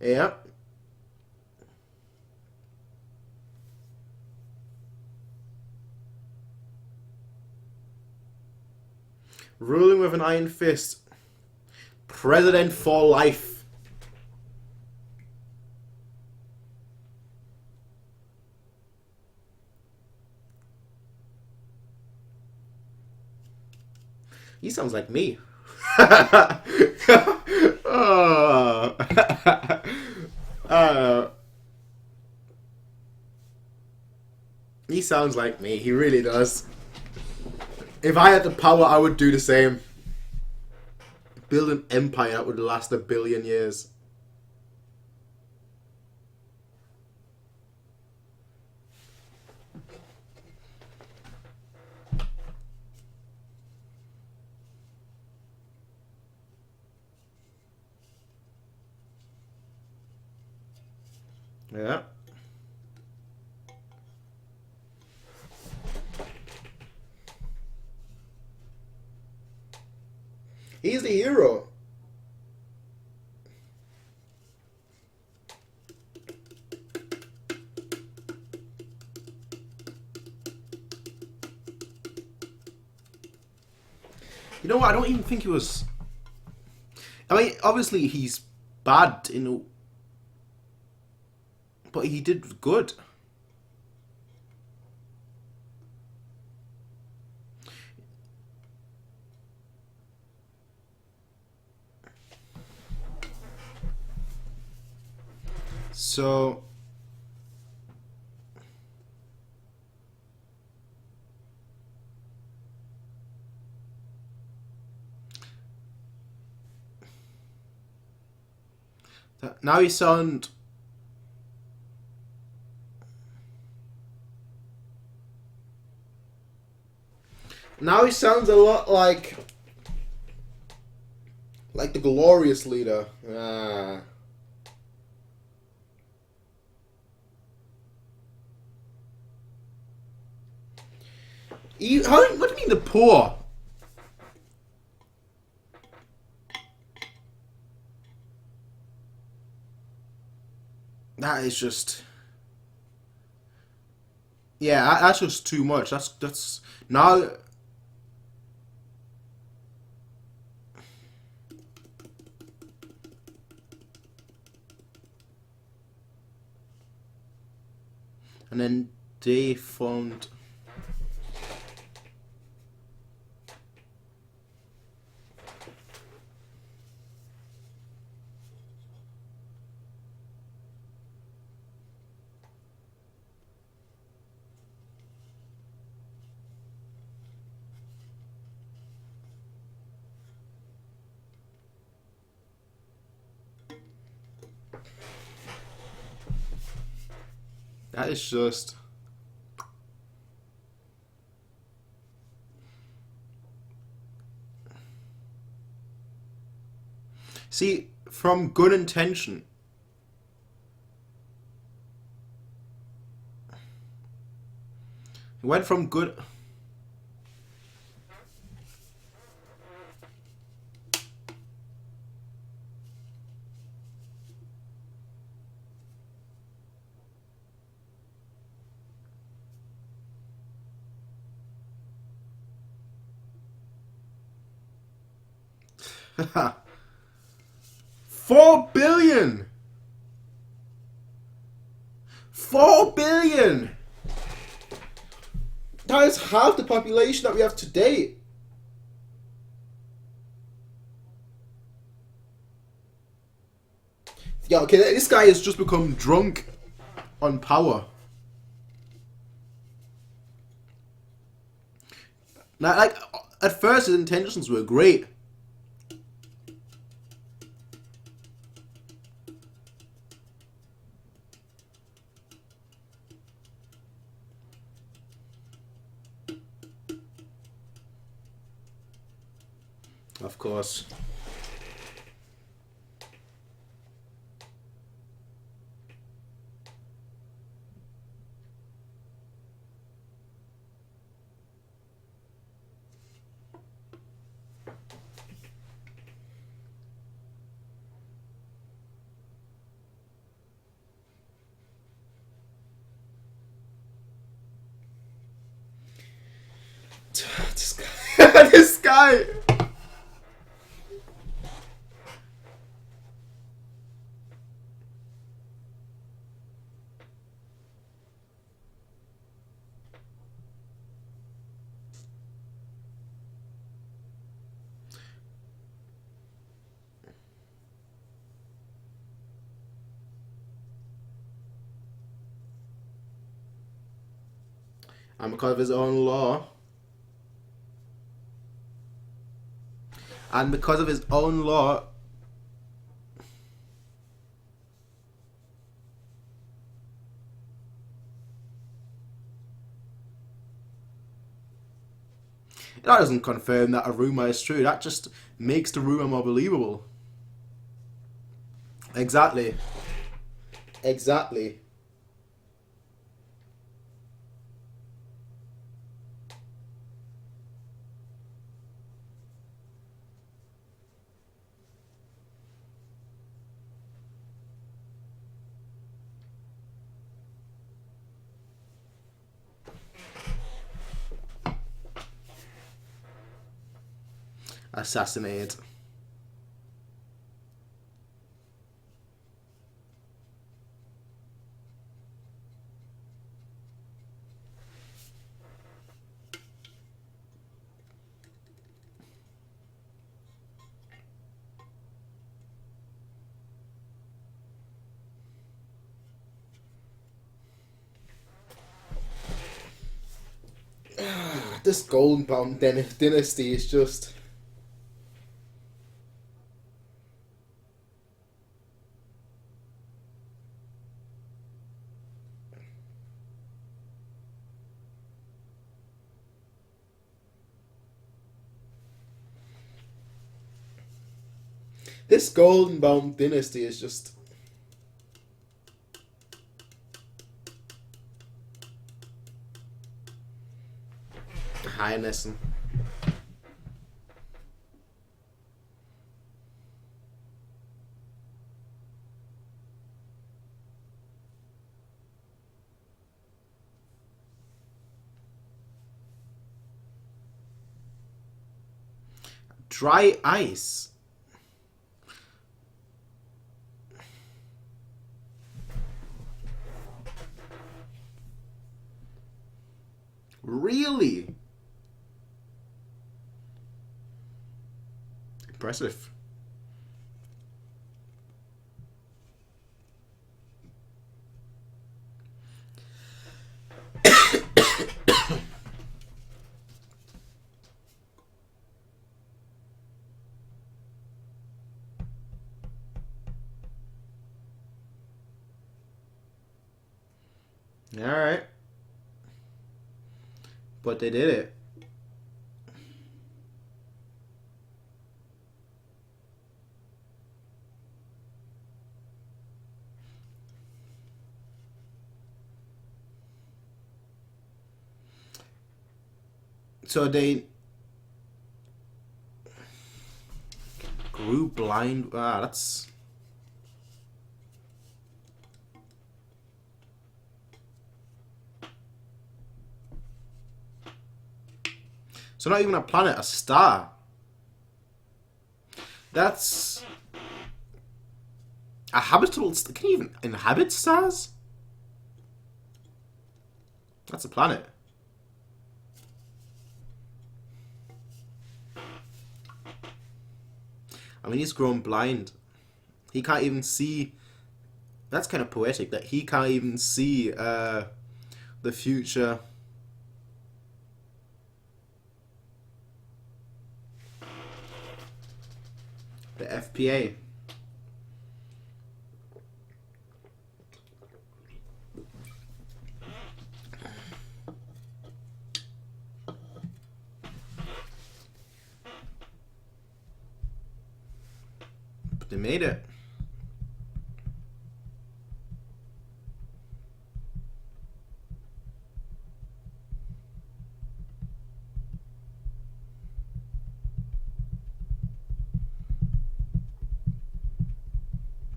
Yeah. Ruling with an iron fist. President for life. He sounds like me. Oh. He sounds like me. He really does. If I had the power, I would do the same. Build an empire that would last 1 billion years. Yeah. He's the hero. You know what? I don't even think he was. I mean, obviously he's bad in, but he did good. So now he sound. Now he sounds a lot like the glorious leader. Ah. What do you mean the poor? That is just. Yeah, that's just too much. That's now. And then they formed. That is just. See, from good intention. It went from good. Haha. 4 billion! 4 billion! That is half the population that we have today. Yeah, okay, this guy has just become drunk on power. Now, like, at first his intentions were great. Of course. This guy. This guy. And because of his own law. And because of his own law. That doesn't confirm that a rumor is true. That just makes the rumor more believable. Exactly. Exactly. assassinated. This Golden Bomb dynasty is just... This Golden Bomb dynasty is just... Highness. Dry ice. Really? Impressive. All right. But they did it. So they grew blind. Ah, that's... So not even a planet, a star. That's a habitable... Can you even inhabit stars? That's a planet. I mean, he's grown blind. He can't even see... That's kind of poetic, that he can't even see the future. The FPA. But they made it.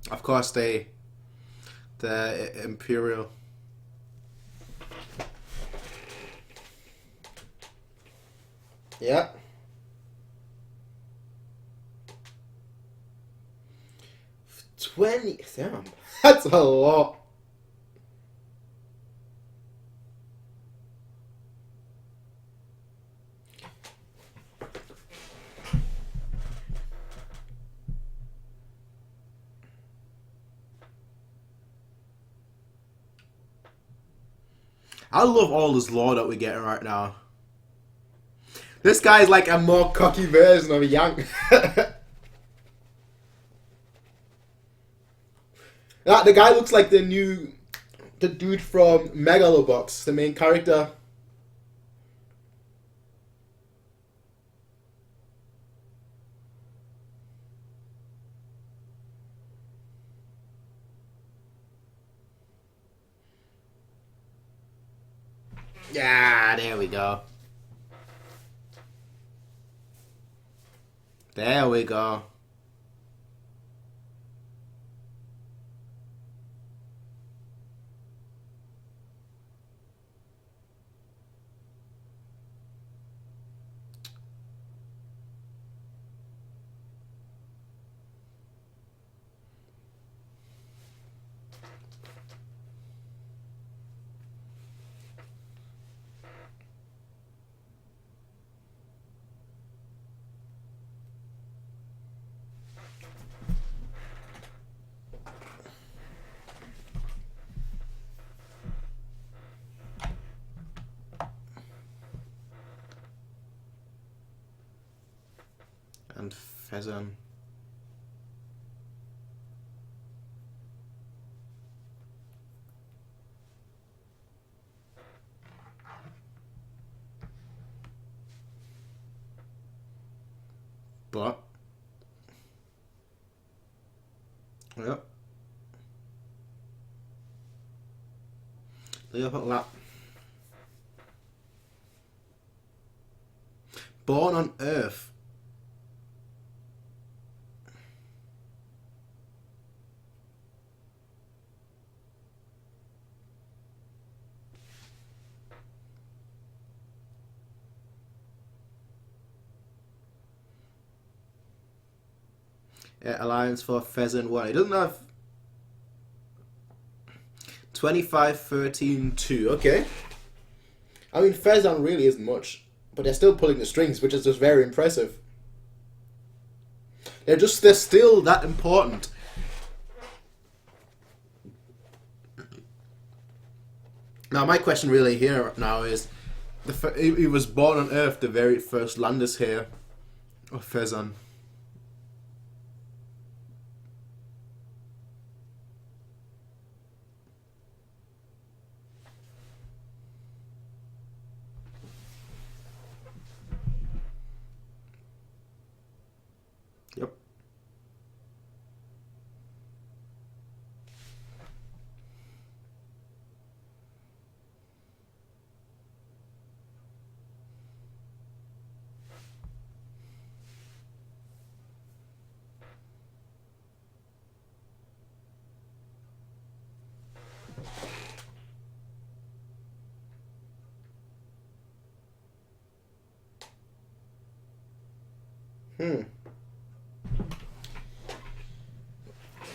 Of course, the Imperial. Yeah. 20. Damn, that's a lot. I love all this lore that we're getting right now. This guy is like a more cocky version of Yang. The guy looks like the dude from Megalobox, the main character. Yeah, there we go. There we go. and Phezzan. But yep. Look at that. Born on Earth. Yeah, Alliance for Phezzan 1. It doesn't have 25, 13, 2. Okay. I mean, Phezzan really isn't much, but they're still pulling the strings, which is just very impressive. They're still that important. Now, my question really here now is, he was born on Earth, the very first landers here of Phezzan. Yep.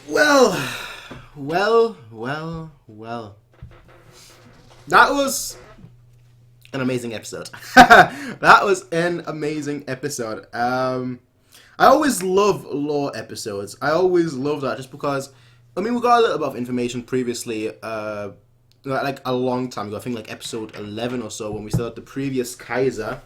Well. That was an amazing episode. That was an amazing episode. I always love lore episodes. I always love that just because, I mean, we got a little bit of information previously, like a long time ago. I think like episode 11 or so when we started the previous Kaiser.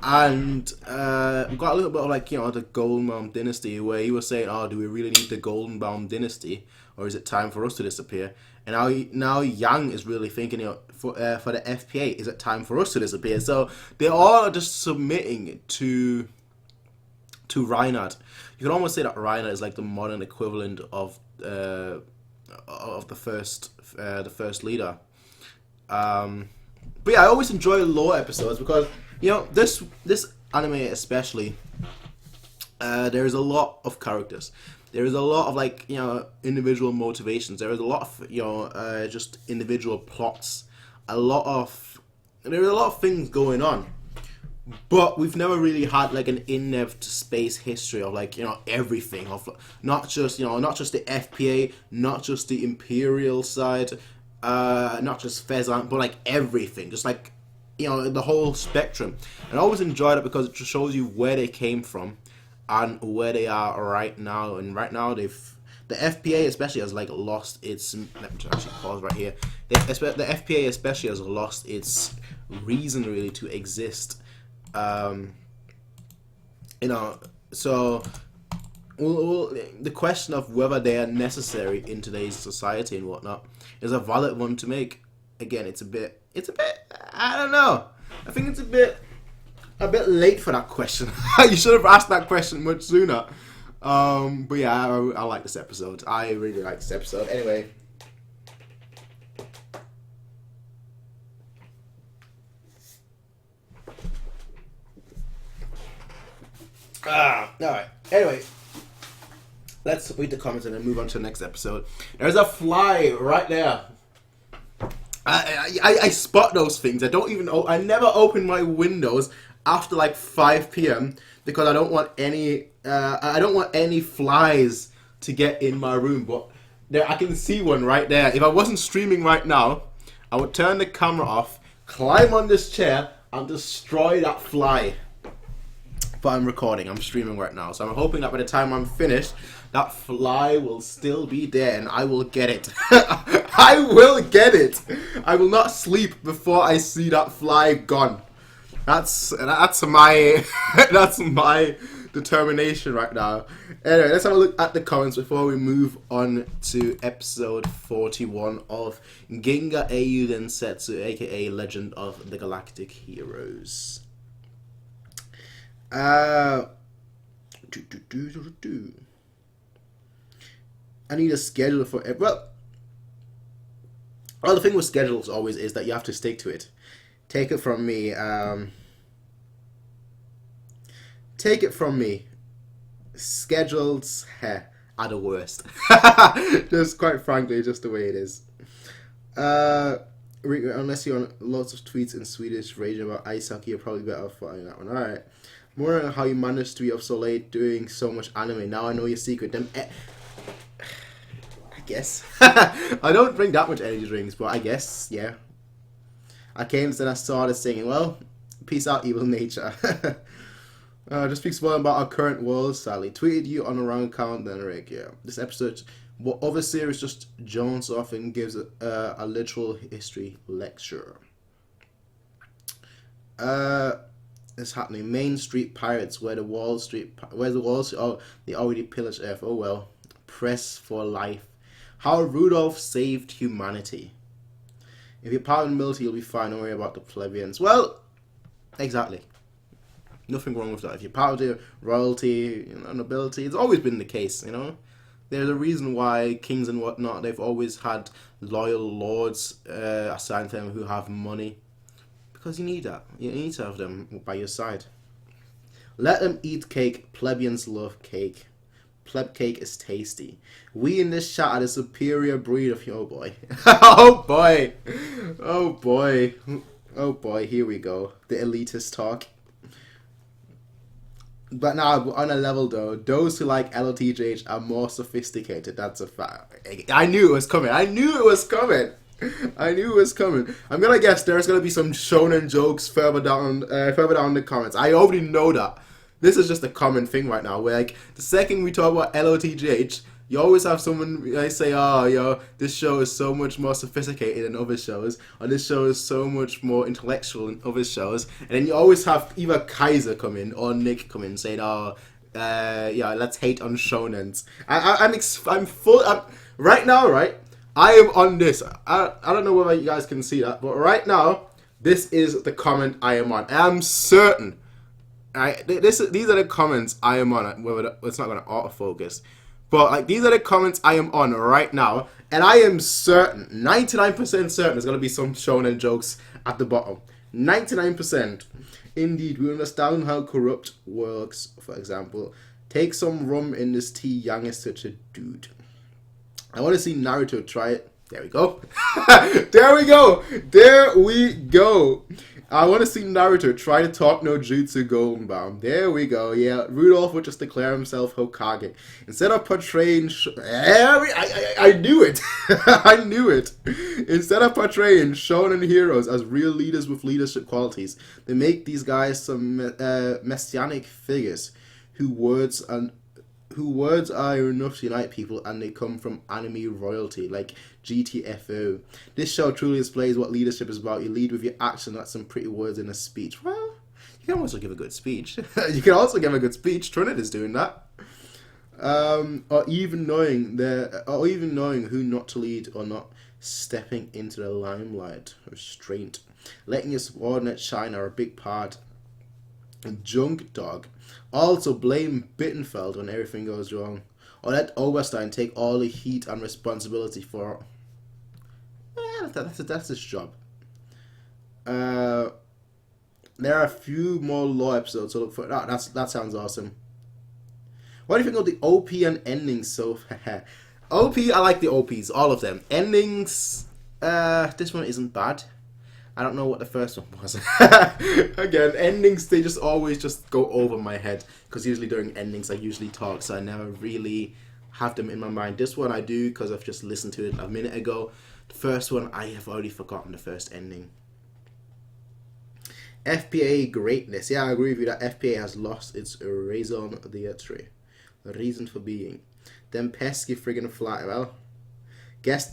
And we got a little bit of like, you know, the Goldenbaum dynasty, where he was saying, oh, do we really need the Goldenbaum dynasty, or is it time for us to disappear? And now Yang is really thinking, you know, for the FPA, is it time for us to disappear? So they all are just submitting to Reinhard. You can almost say that Reinhard is like the modern equivalent of the first leader. But yeah, I always enjoy lore episodes because, you know, this anime especially, there is a lot of characters. There is a lot of, like, you know, individual motivations. There is a lot of, you know, just individual plots. There is a lot of things going on. But we've never really had like an in-depth space history of, like, you know, everything, of not just the FPA, not just the Imperial side, not just Phezzan, but like everything, just like, you know, the whole spectrum. And I always enjoyed it because it just shows you where they came from and where they are right now. And right now the FPA especially has like lost its, let me actually pause right here. The FPA especially has lost its reason really to exist. You know, so the question of whether they are necessary in today's society and whatnot is a valid one to make. Again, it's a bit, I don't know. I think it's a bit late for that question. You should have asked that question much sooner. But yeah, I like this episode. I really like this episode. Anyway. Alright. Anyway, let's read the comments and then move on to the next episode. There's a fly right there. I spot those things. I never open my windows after like 5 p.m. because I don't want any flies to get in my room. But there, I can see one right there. If I wasn't streaming right now, I would turn the camera off, climb on this chair, and destroy that fly. But I'm recording, I'm streaming right now, so I'm hoping that by the time I'm finished, that fly will still be there and I will get it. I will get it. I will not sleep before I see that fly gone. That's my determination right now. Anyway, let's have a look at the comments before we move on to episode 41 of Ginga Eiyu Densetsu, aka Legend of the Galactic Heroes. I need a schedule for it. Well, the thing with schedules always is that you have to stick to it. Take it from me. Schedules are the worst. Just quite frankly, just the way it is. Unless you're on lots of tweets in Swedish raging about ice hockey, you're probably better off finding that one. Alright. More on how you managed to be up so late doing so much anime. Now I know your secret. I guess. I don't drink that much energy drinks, but I guess, yeah. I came and I started singing, well, peace out, evil nature. Just speak spoiling about our current world, Sally. Tweeted you on a wrong account then, Rick. Yeah. This episode, what other series just jones off and gives a literal history lecture. It's happening. Main Street Pirates, where's the Wall Street? Oh, they already pillaged Earth. Oh well. Press for life. How Rudolph saved humanity. If you're part of the military, you'll be fine. Don't worry about the plebeians. Well, exactly. Nothing wrong with that. If you're part of the royalty, nobility, it's always been the case, There's a reason why kings and whatnot, they've always had loyal lords assigned to them who have money. Because you need that. You need to have them by your side. Let them eat cake. Plebeians love cake. Pleb cake is tasty. We in this chat are the superior breed of... Oh boy. Oh boy. Oh boy. Oh boy. Here we go. The elitist talk. But now, on a level though, those who like LOTGH are more sophisticated. That's a fact. I knew it was coming. I'm gonna guess there's gonna be some shonen jokes further down the comments. I already know that. This is just a common thing right now, where the second we talk about LOTGH, you always have someone say, oh, this show is so much more sophisticated than other shows, or this show is so much more intellectual than other shows, and then you always have either Kaiser come in or Nick come in saying, let's hate on shonens. Right now, right, I am on this. I don't know whether you guys can see that, but right now, this is the comment I am on. I'm certain. These are the comments I am on. Whether it's not going to autofocus, but these are the comments I am on right now, and I am certain, 99% certain, there's going to be some shonen jokes at the bottom. 99%. Indeed, we understand how corrupt works. For example, take some rum in this tea. Yang is such a dude. I want to see Naruto try it. There we go. There we go. I want to see Naruto try to talk no jutsu Goldenbaum. There we go. Yeah, Rudolph would just declare himself Hokage. Instead of portraying... I knew it. I knew it. Instead of portraying shonen heroes as real leaders with leadership qualities, they make these guys some messianic figures whose words are enough to unite people, and they come from anime royalty, like GTFO. This show truly displays what leadership is about. You lead with your action, not some pretty words in a speech. Well, you can also give a good speech. Trunhit is doing that. Or even knowing who not to lead, or not stepping into the limelight. Restraint. Letting your subordinates shine are a big part. Junk dog. Also blame Bittenfeld when everything goes wrong. Or let Oberstein take all the heat and responsibility for... that's his job. There are a few more law episodes, so look for that sounds awesome. What do you think of the OP and endings so OP, I like the OPs, all of them. Endings, this one isn't bad. I don't know what the first one was. Again, endings, they just always just go over my head. Because usually during endings, I usually talk, so I never really have them in my mind. This one I do, because I've just listened to it a minute ago. The first one, I have already forgotten the first ending. FPA greatness. Yeah, I agree with you that FPA has lost its raison d'etre. The reason for being. Them pesky friggin' fly. Well...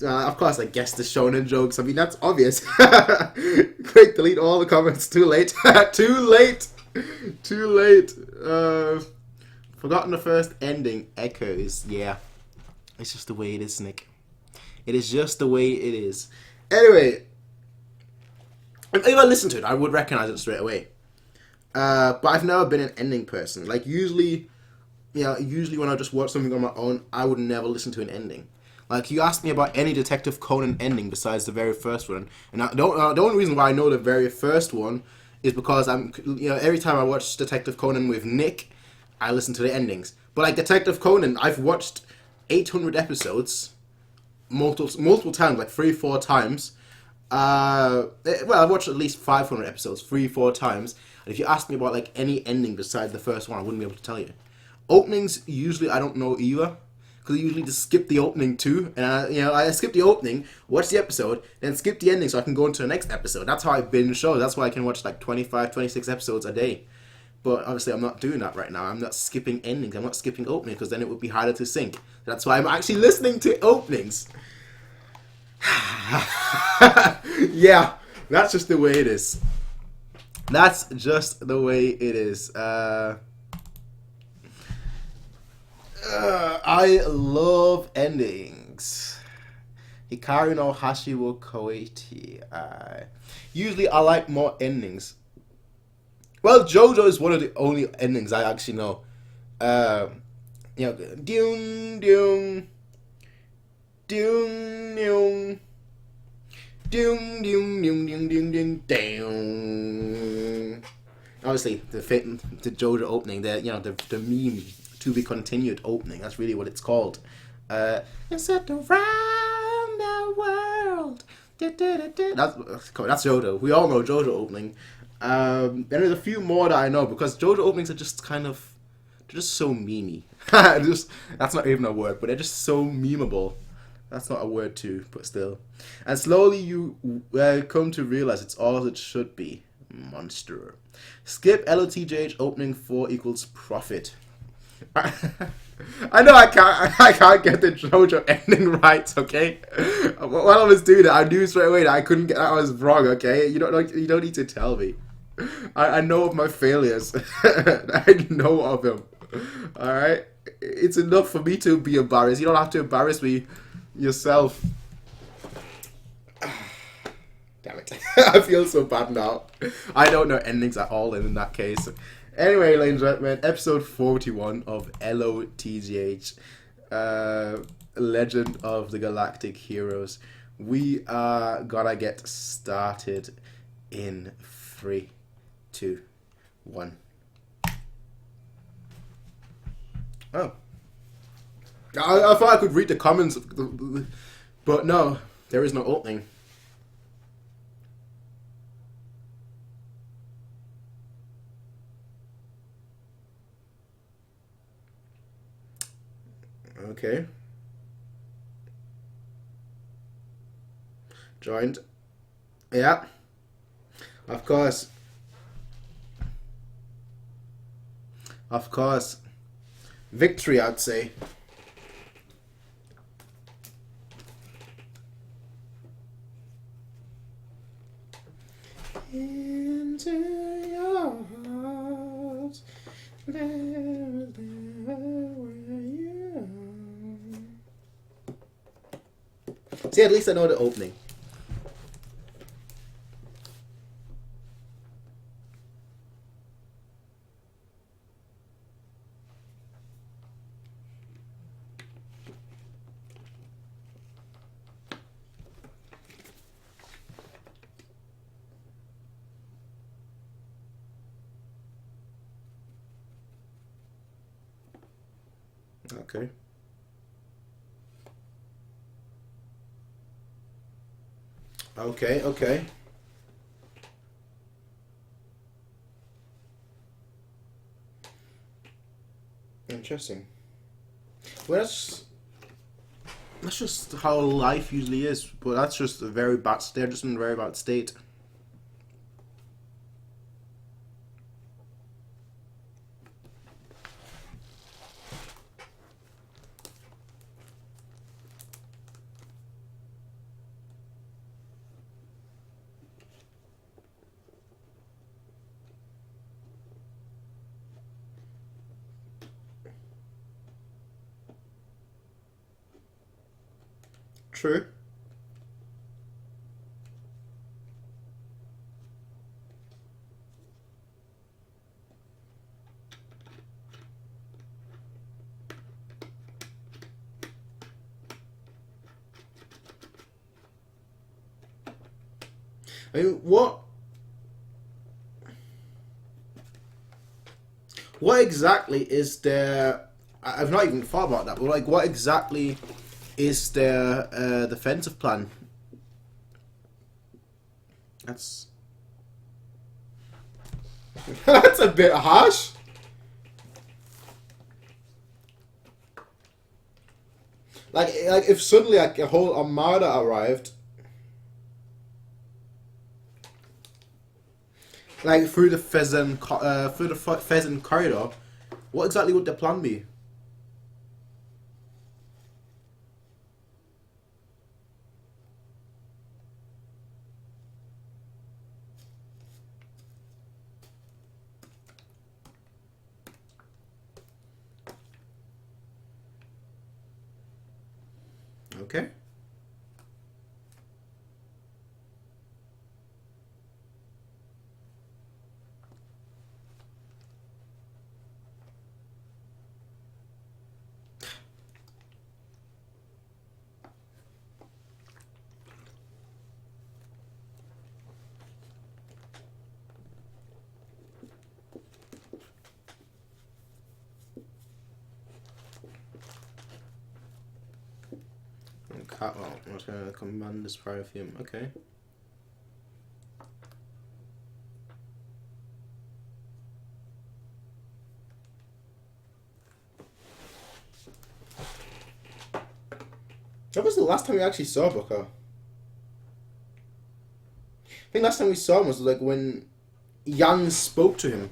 of course I guessed the shonen jokes. I mean, that's obvious. Quick, delete all the comments. Too late. Too late. Forgotten the first ending echoes. Yeah. It's just the way it is, Nick. It is just the way it is. Anyway, if I listened to it, I would recognize it straight away. But I've never been an ending person. Like, usually when I just watch something on my own, I would never listen to an ending. Like, you asked me about any Detective Conan ending besides the very first one, and the only reason why I know the very first one is because every time I watch Detective Conan with Nick, I listen to the endings. But like Detective Conan, I've watched 800 episodes multiple times, like 3-4 times. Well, I've watched at least 500 episodes 3-4 times. And if you ask me about like any ending besides the first one, I wouldn't be able to tell you. Openings usually I don't know either, because I usually just skip the opening too, and I skip the opening, watch the episode, then skip the ending so I can go into the next episode. That's how I binge shows. That's why I can watch like 25, 26 episodes a day. But obviously I'm not doing that right now. I'm not skipping endings. I'm not skipping openings, because then it would be harder to sync. That's why I'm actually listening to openings. Yeah, that's just the way it is. That's just the way it is. I love endings. Hikaru no Hashi wo Koichi. Usually I like more endings. Well, JoJo is one of the only endings I actually know. Dune, dune, dune, dune. Ding, ding, ding, ding, ding, ding, ding. Obviously, the JoJo opening, the meme to be continued opening. That's really what it's called. It's set around the world. That's JoJo. We all know JoJo opening. And there's a few more that I know, because JoJo openings are just they're just so memey. That's not even a word, but they're just so memeable. That's not a word too, but still. And slowly you come to realize it's all as it should be. Monster. Skip LOTGH opening 4 equals profit. I know I can't get the JoJo ending right, okay? While I was doing that, I knew straight away that I couldn't get that. I was wrong, okay? You don't need to tell me. I know of my failures. I know of them. Alright? It's enough for me to be embarrassed. You don't have to embarrass me yourself. Damn it. I feel so bad now. I don't know endings at all in that case. Anyway, ladies and gentlemen, episode 41 of LOTGH, Legend of the Galactic Heroes. We are gonna get started in 3, 2, 1. Oh. I thought I could read the comments, but no, there is no opening. Okay. Joined. Yeah. Of course. Of course. Victory, I'd say. Into your heart, there where you are. See, at least I know the opening. Okay. Okay. Interesting. Well, that's just how life usually is, but that's just a very bad. They're just in a very bad state. True. I mean, what exactly is there? I've not even thought about that. But like, what exactly is their defensive plan? That's that's a bit harsh. Like if suddenly like a whole armada arrived, like through the Phezzan Corridor, what exactly would their plan be? Okay. Well, I'm just gonna command this Parafume. Okay. That was the last time we actually saw Boku. I think last time we saw him was like when Yang spoke to him.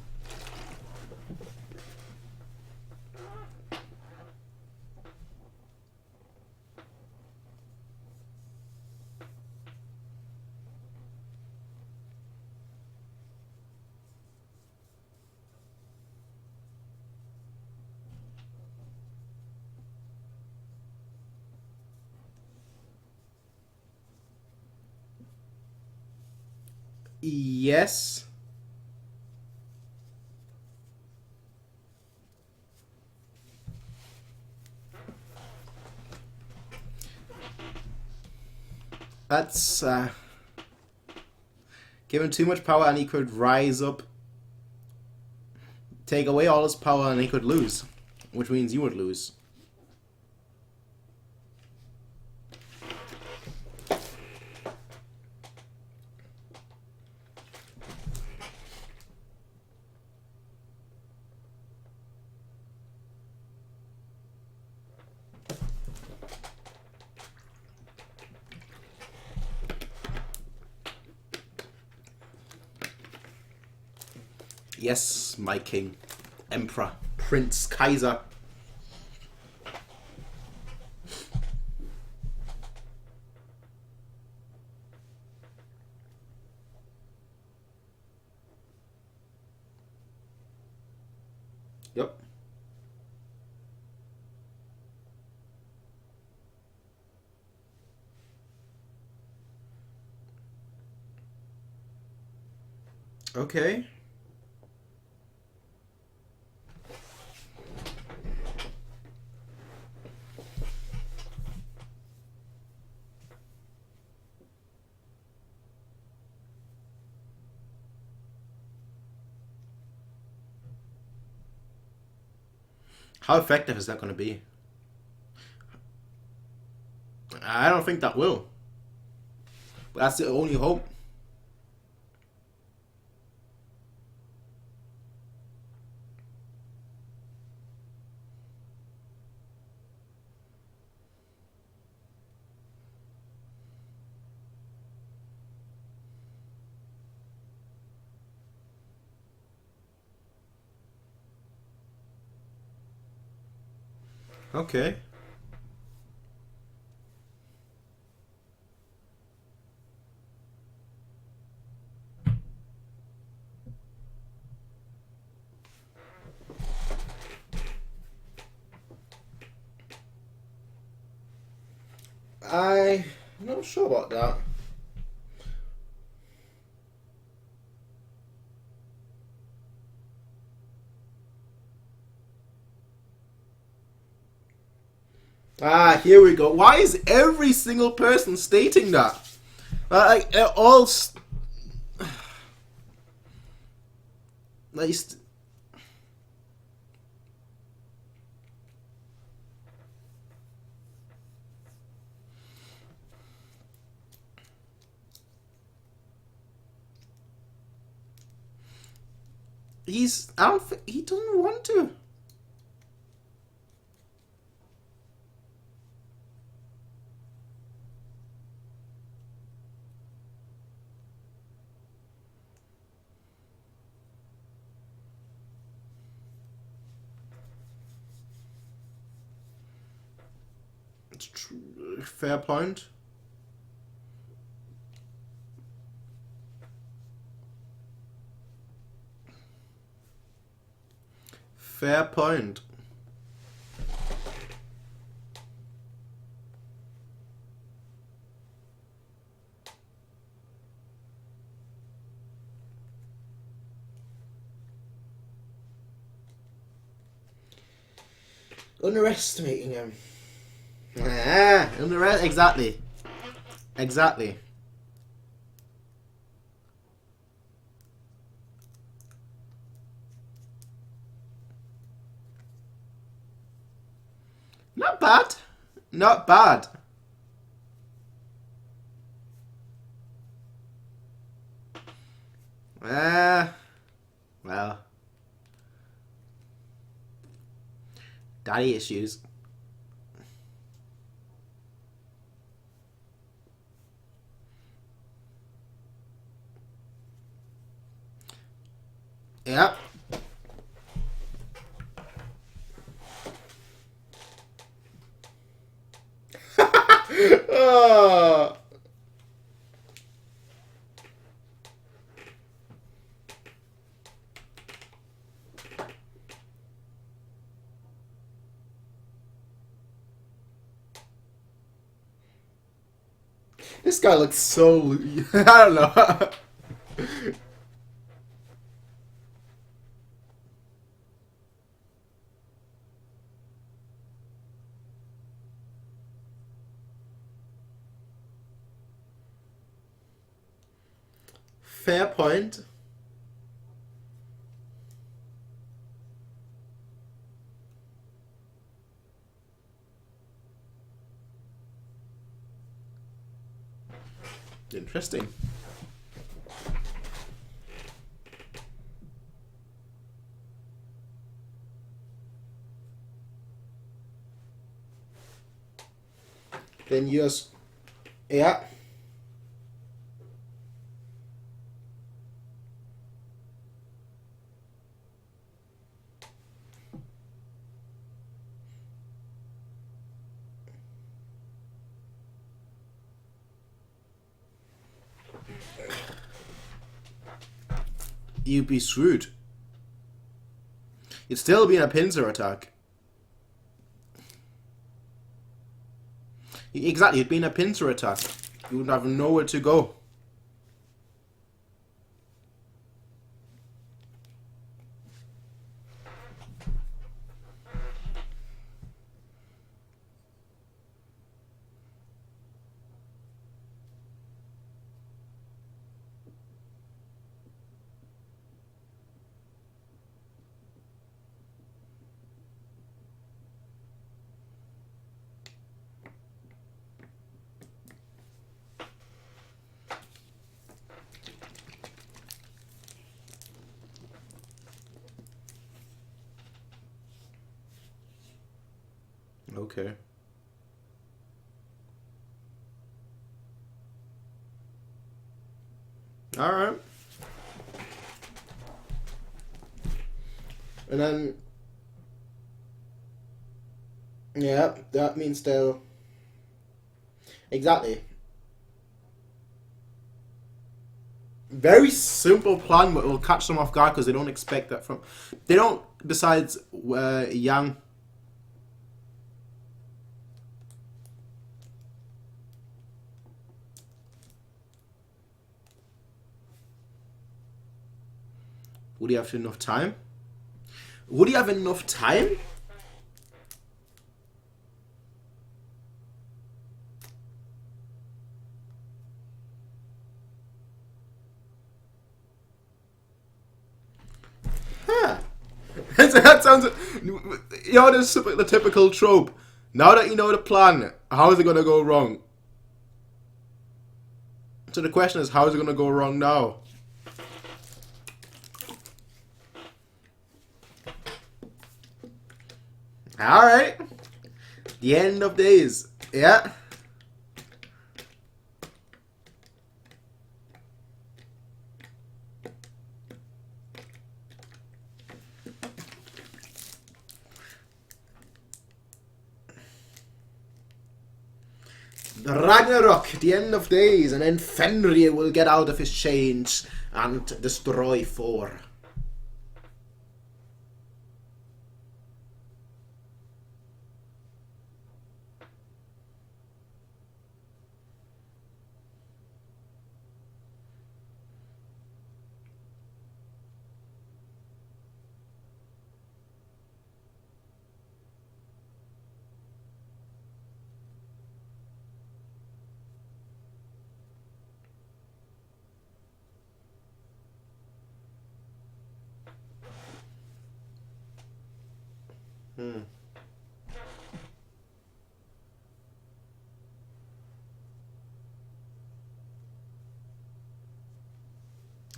Yes. That's give him too much power and he could rise up. Take away all his power and he could lose. Which means you would lose. Yes, my king, emperor, prince, Kaiser. Yep. Okay. How effective is that going to be? I don't think that will. But that's the only hope. Okay. I'm not sure about that. Ah, here we go. Why is every single person stating that? Like, they're all... I don't think... He doesn't want to. Fair point. Fair point. Underestimating him. Exactly. Exactly. Not bad. Not bad. Well. Daddy issues. Yep. Oh. This guy looks so... I don't know. Fair point. Interesting. Then yours. Yeah. You'd be screwed. It'd still be a pincer attack. Exactly, it'd be a pincer attack. You would have nowhere to go. Okay. Alright. And then... yeah, that means they'll... exactly. Very simple plan, but it will catch them off guard because they don't expect that from... they don't, besides Yang... Would he have enough time? Would he have enough time? Huh. That sounds... You know, this is the typical trope. Now that you know the plan, how is it going to go wrong? So the question is, how is it going to go wrong now? Alright. The end of days. Yeah. The Ragnarok, the end of days, and then Fenrir will get out of his chains and destroy Thor.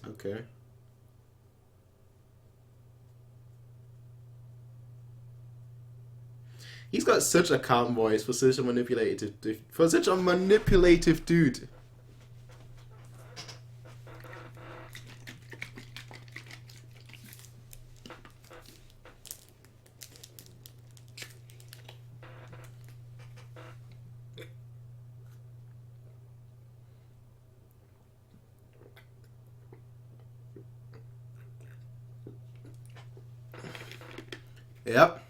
Okay. He's got such a calm voice for such a manipulative dude. Yep.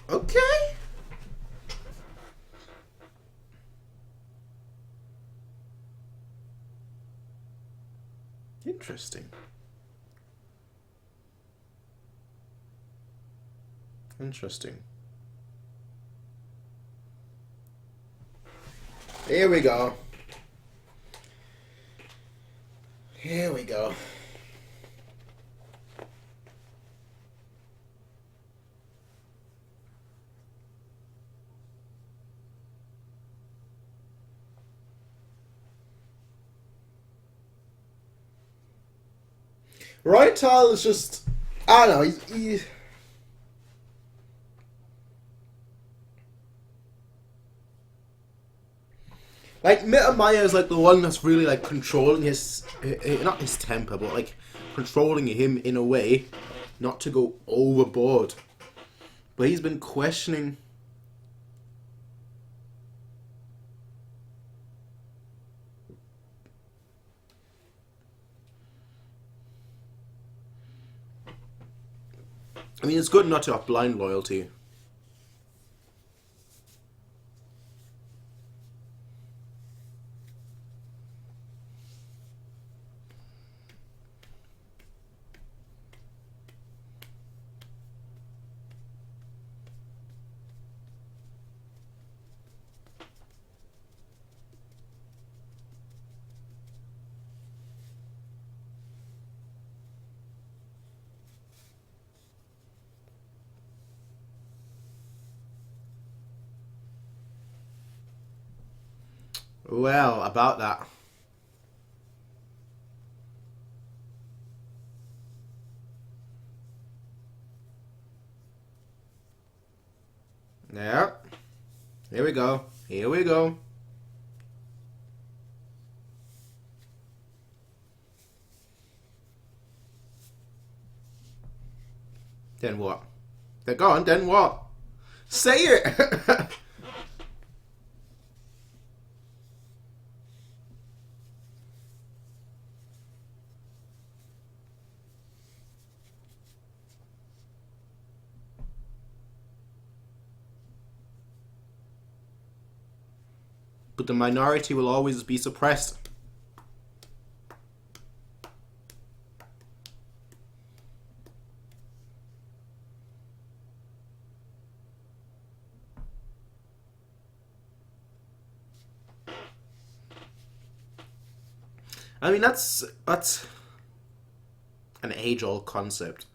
Okay. Interesting. Interesting. Here we go. Here we go. Reuenthal is just... I don't know, he... Like, Mittermeier is like the one that's really like controlling his... not his temper, but like controlling him in a way not to go overboard. But he's been questioning... I mean, it's good not to have blind loyalty. Well, about that. Yeah. Here we go. Here we go. Then what? They're gone, then what? Say it! but the minority will always be suppressed. I mean, that's an age-old concept.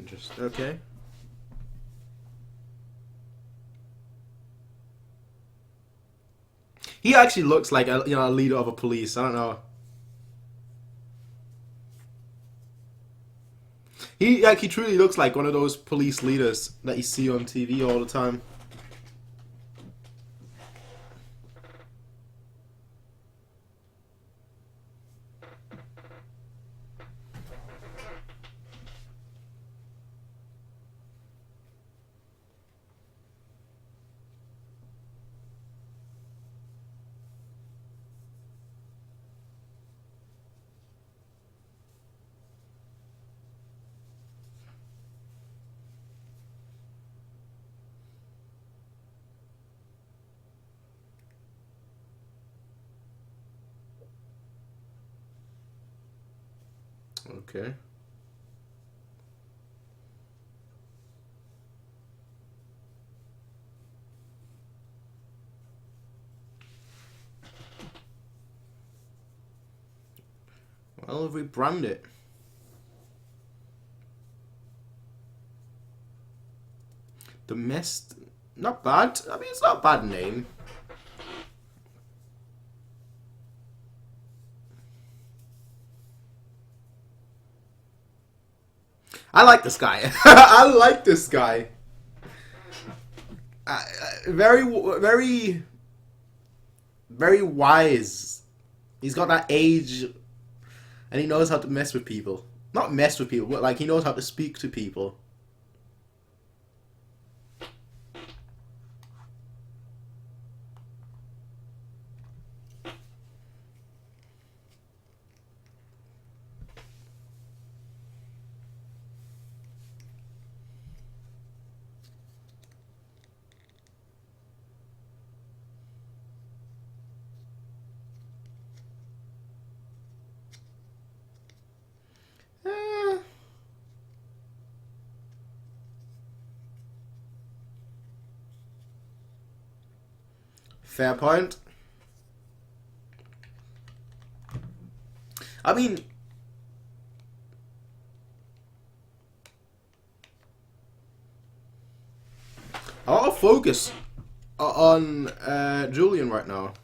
Just okay. He actually looks like a a leader of a police. I don't know. He truly looks like one of those police leaders that you see on TV all the time. Okay. Well, if we brand it. The Mist, not bad. I mean, it's not a bad name. I like this guy. I like this guy. Very wise. He's got that age, and he knows how to mess with people. Not mess with people, but like he knows how to speak to people. Fair point. I mean, a lot of focus on Julian right now.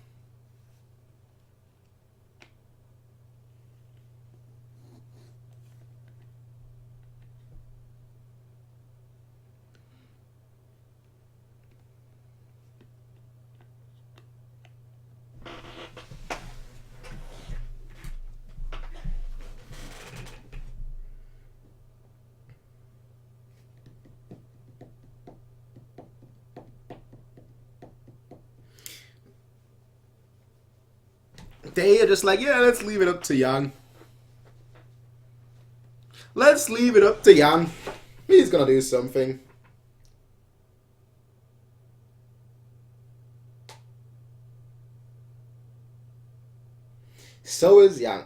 They are just like, yeah, let's leave it up to Yang. Let's leave it up to Yang. He's gonna do something. So is Yang.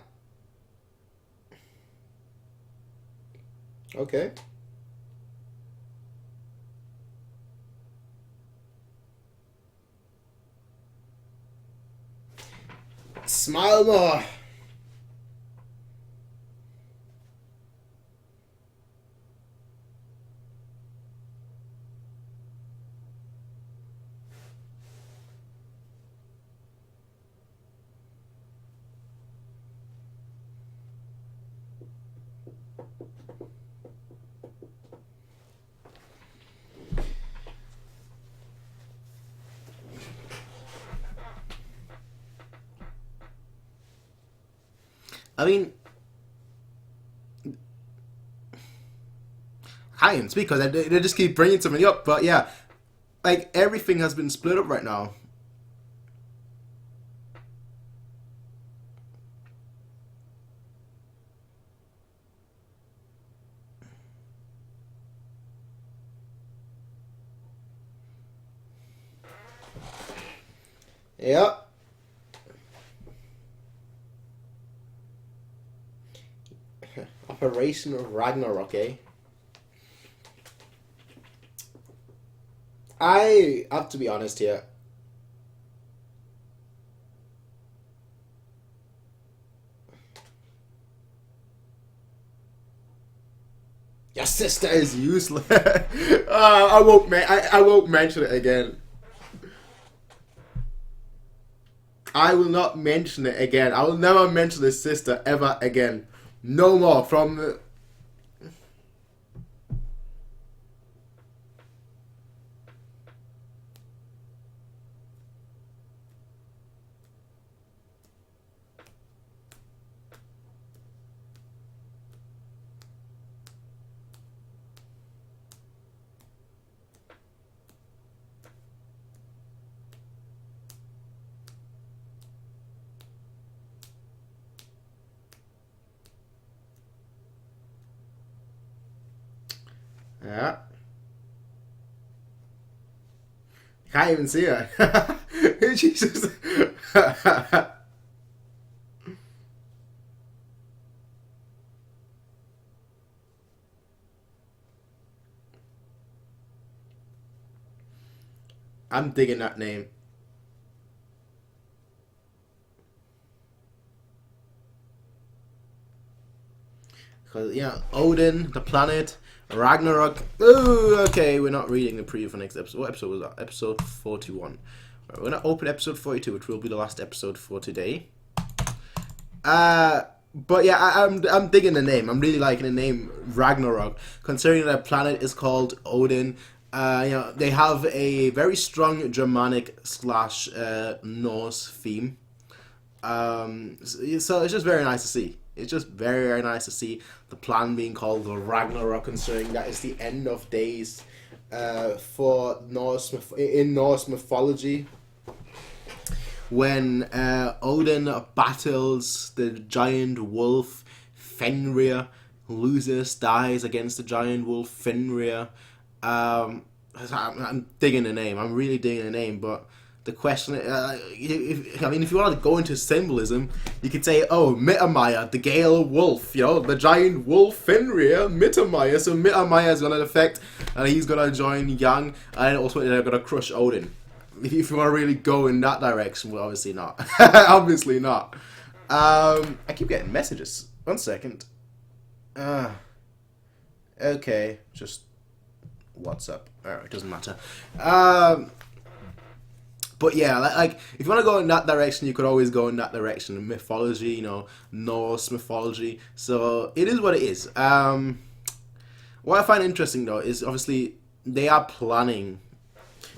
Okay. Smile more. I mean, I can't speak because they just keep bringing something up. But yeah, like everything has been split up right now. Yep. Operation Ragnarok, eh? I have to be honest here. Your sister is useless. I won't. I won't mention it again. I will not mention it again. I will never mention his sister ever again. No more. From the... Yeah. Can't even see her. Jesus. I'm digging that name. Because, yeah, Odin, the planet, Ragnarok. Ooh, okay, we're not reading the preview for next episode. What episode was that? Episode 41. Right, we're going to open episode 42, which will be the last episode for today. But yeah, I'm digging the name. I'm really liking the name Ragnarok. Considering that planet is called Odin, they have a very strong Germanic / Norse theme. So it's just very nice to see. It's just very, very nice to see the plan being called the Ragnarok, considering that it's the end of days for Norse mythology. When Odin battles the giant wolf Fenrir, loses, dies against the giant wolf Fenrir. I'm digging the name. I'm really digging the name, but the question, if you want to go into symbolism, you could say, oh, Mittermeier, the Gale Wolf, the giant wolf Fenrir, Mittermeier. So Mittermeier is going to affect, and he's going to join Yang, and also they're going to crush Odin. If you want to really go in that direction, well, obviously not. Obviously not. I keep getting messages. 1 second. Okay, just WhatsApp. Alright, it doesn't matter. But yeah, like if you want to go in that direction, you could always go in that direction. Mythology, Norse mythology. So it is what it is. What I find interesting though is obviously they are planning.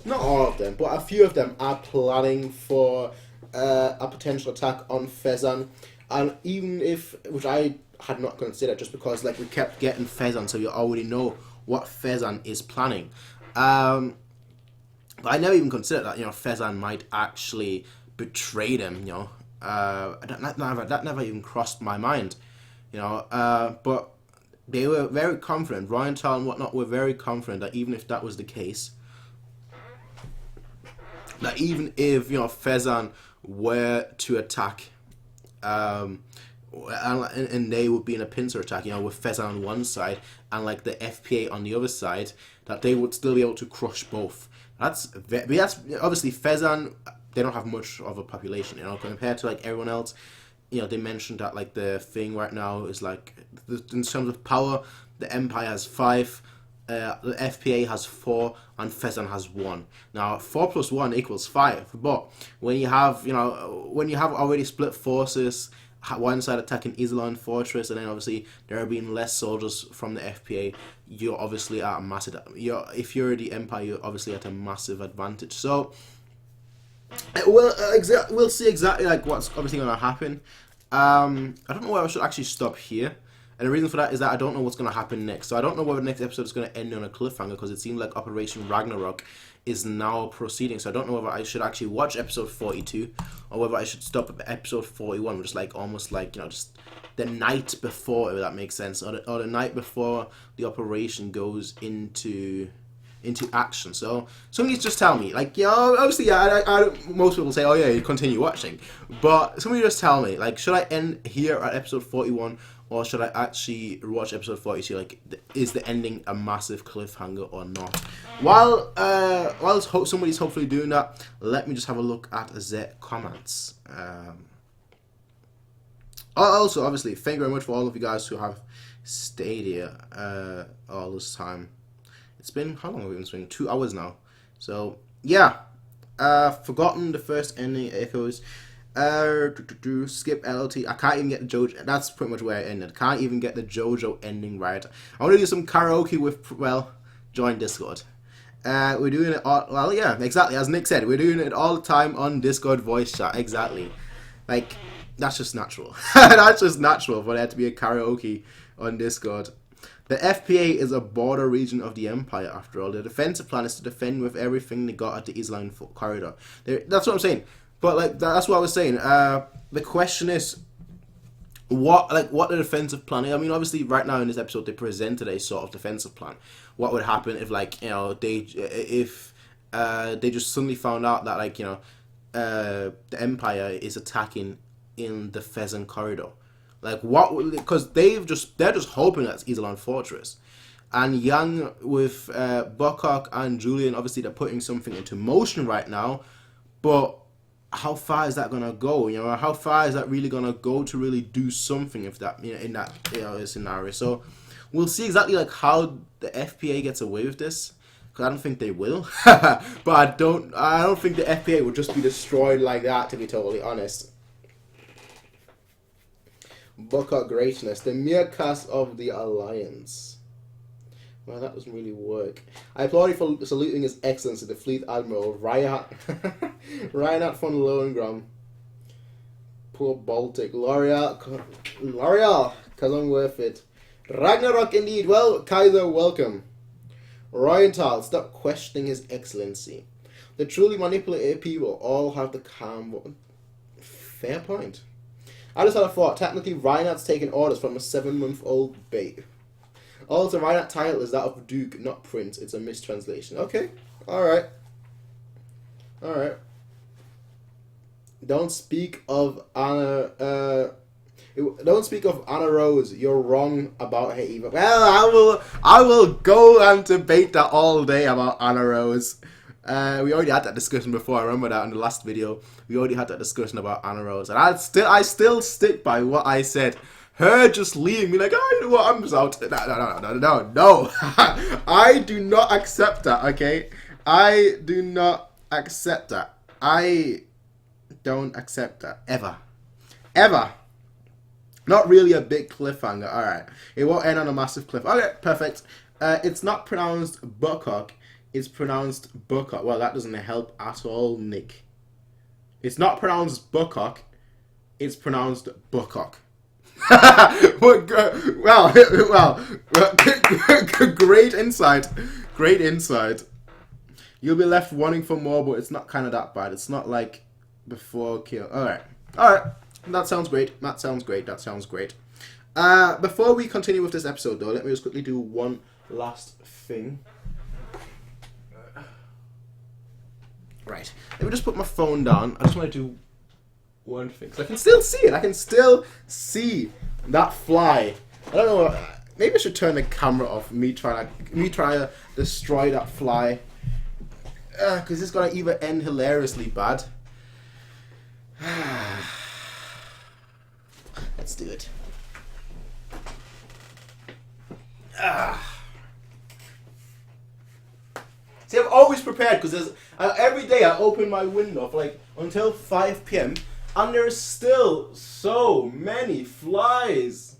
Not all of them, but a few of them are planning for a potential attack on Phezzan. And even if, which I had not considered, just because like we kept getting Phezzan, so you already know what Phezzan is planning. But I never even considered that, Phezzan might actually betray them, that never even crossed my mind, but they were very confident, Reuenthal and whatnot were very confident that even if that was the case, that even if, Phezzan were to attack, and they would be in a pincer attack, with Phezzan on one side and like the FPA on the other side, that they would still be able to crush both. That's obviously Phezzan. They don't have much of a population, compared to like everyone else. They mentioned that like the thing right now is like in terms of power, the Empire has 5, the FPA has 4, and Phezzan has 1. Now 4 plus 1 equals 5. But when you have already split forces, one side attacking Iserlohn Fortress, and then obviously there are being less soldiers from the FPA, you're obviously at a massive. If you're the Empire, you're obviously at a massive advantage. So, we'll see exactly like what's obviously going to happen. I don't know whether I should actually stop here. And the reason for that is that I don't know what's going to happen next. So I don't know whether the next episode is going to end on a cliffhanger, because it seems like Operation Ragnarok is now proceeding. So I don't know whether I should actually watch episode 42 or whether I should stop at episode 41, which is like almost like, you know, just the night before, if that makes sense, or the night before the operation goes into action. So somebody just tell me, like, you know, obviously, yeah, most people say, oh yeah, you continue watching, but somebody just tell me, like, should I end here at episode 41, or should I actually watch episode 42? Like, is the ending a massive cliffhanger or not? While somebody's hopefully doing that, let me just have a look at the comments. Also, obviously, thank you very much for all of you guys who have stayed here all this time. It's been, how long have we been streaming? 2 hours now. So, yeah. Forgotten the first ending echoes. Skip LOT. I can't even get the JoJo. That's pretty much where I ended. Can't even get the JoJo ending right. I want to do some karaoke with, well, join Discord. We're doing it all, well, yeah, exactly. As Nick said, we're doing it all the time on Discord voice chat. Exactly. Like, that's just natural. That's just natural for there to be a karaoke on Discord. The FPA is a border region of the Empire, after all. The defensive plan is to defend with everything they got at the Phezzan Corridor. That's what I'm saying. But, like, that's what I was saying. The question is, what the defensive plan is. I mean, obviously, right now in this episode, they presented a sort of defensive plan. What would happen if, like, you know, they just suddenly found out that, like, you know, the Empire is attacking in the Phezzan Corridor. Like, what? Because they're just hoping that's Phezzan Fortress, and Yang with Boku and Julian, obviously they're putting something into motion right now, but how far is that gonna go? You know, how far is that really gonna go to really do something if that, you know, in that, you know, scenario? So we'll see exactly like how the FPA gets away with this, because I don't think they will. But I don't think the FPA will just be destroyed like that, to be totally honest. Boku greatness, the meerkat of the Alliance. Well, that doesn't really work. I applaud you for saluting His Excellency, the Fleet Admiral Reinhard von Lohengram. Poor Baltic. L'Oreal, because I'm worth it. Ragnarok indeed. Well, Kaiser, welcome. Reuenthal, stop questioning His Excellency. The truly manipulated people all have the calm. Fair point. I just had a thought. Technically, Reinhard's taking orders from a 7-month-old babe. Also, Reinhard's title is that of Duke, not Prince. It's a mistranslation. Okay. Alright. Alright. Don't speak of Anna... don't speak of Anna Rose. You're wrong about her either. Well, I will go and debate that all day about Anna Rose. We already had that discussion before. I remember that in the last video. We already had that discussion about Anna Rose, and I still stick by what I said. Her just leaving me like, oh, you know what, I'm just out. No. I do not accept that. Okay, I do not accept that. I don't accept that ever. Not really a big cliffhanger. All right, it won't end on a massive cliff. Okay, perfect. It's not pronounced Buckcock. It's pronounced Buckcock. Well, that doesn't help at all, Nick. It's not pronounced Buckcock. It's pronounced Buckcock. well, great insight. Great insight. You'll be left wanting for more, but it's not kind of that bad. It's not like before kill. All right. That sounds great. Before we continue with this episode, though, let me just quickly do one last thing. Right. Let me just put my phone down. I just want to do one thing. Because I can still see it. I can still see that fly. I don't know. Maybe I should turn the camera off. Me trying to destroy that fly. Because it's going to either end hilariously bad. Let's do it. See, I'm always prepared because every day I open my window for like until 5 p.m. and there's still so many flies.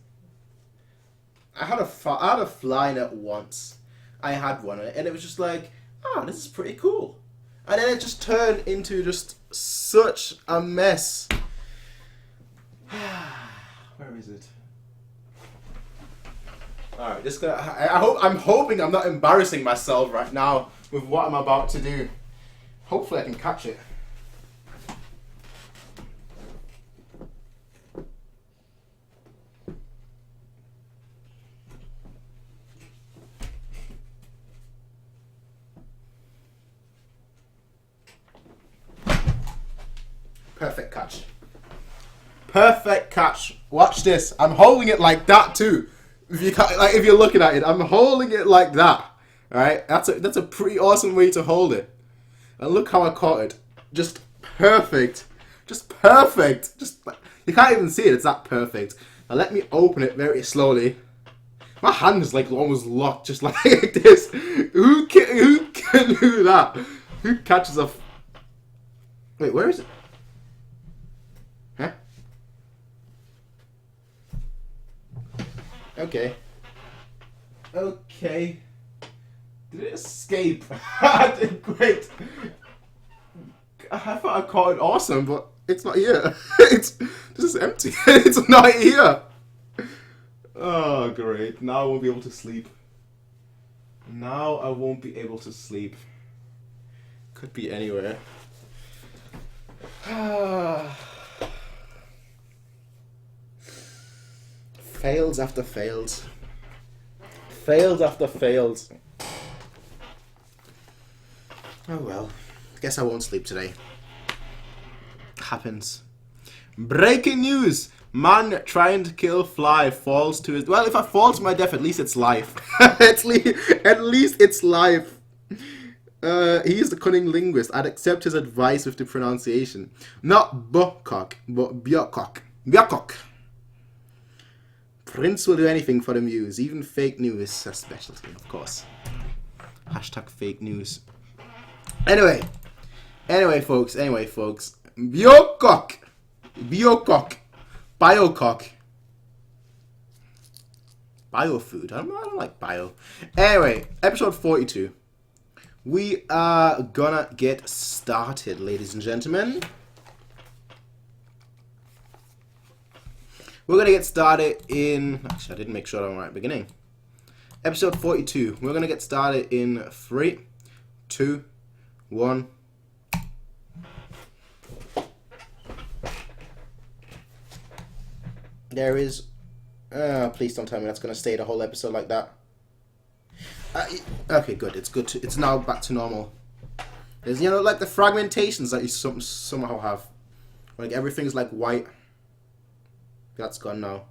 I had a fly net once. I had one and it was just like, oh, this is pretty cool. And then it just turned into just such a mess. Where is it? Alright, just gonna. I'm hoping I'm not embarrassing myself right now with what I'm about to do. Hopefully I can catch it. Perfect catch. Perfect catch. Watch this. I'm holding it like that too. If you're looking at it, I'm holding it like that. All right, that's a pretty awesome way to hold it. And look how I caught it. Just perfect. Just perfect. Just you can't even see it. It's that perfect. Now let me open it very slowly. My hand is like almost locked, just like this. Who can do that? Who catches a? Wait, where is it? Huh? Okay. Okay. Did it escape? I did great. I thought I caught it awesome, but it's not here. It's just empty. It's not here. Oh, great. Now I won't be able to sleep. Now I won't be able to sleep. Could be anywhere. Fails after fails. Fails after fails. Oh well. Guess I won't sleep today. Happens. Breaking news! Man trying to kill fly falls to his... Well, if I fall to my death, at least it's life. At least it's life. He's the cunning linguist. I'd accept his advice with the pronunciation. Not Bokok, but Biokok. Biokok. Prince will do anything for the muse. Even fake news. A specialty, of course. Hashtag fake news. Anyway, folks. Biokok. Biocock. Biofood. I don't like bio. Anyway, episode 42. We are gonna get started, ladies and gentlemen. We're gonna get started in... Actually, I didn't make sure I'm right at the beginning. Episode 42. We're gonna get started in 3, 2, 1... There is... please don't tell me that's going to stay the whole episode like that. Okay, good. It's now back to normal. There's, like the fragmentations that you somehow have. Like, everything's like white. That's gone now.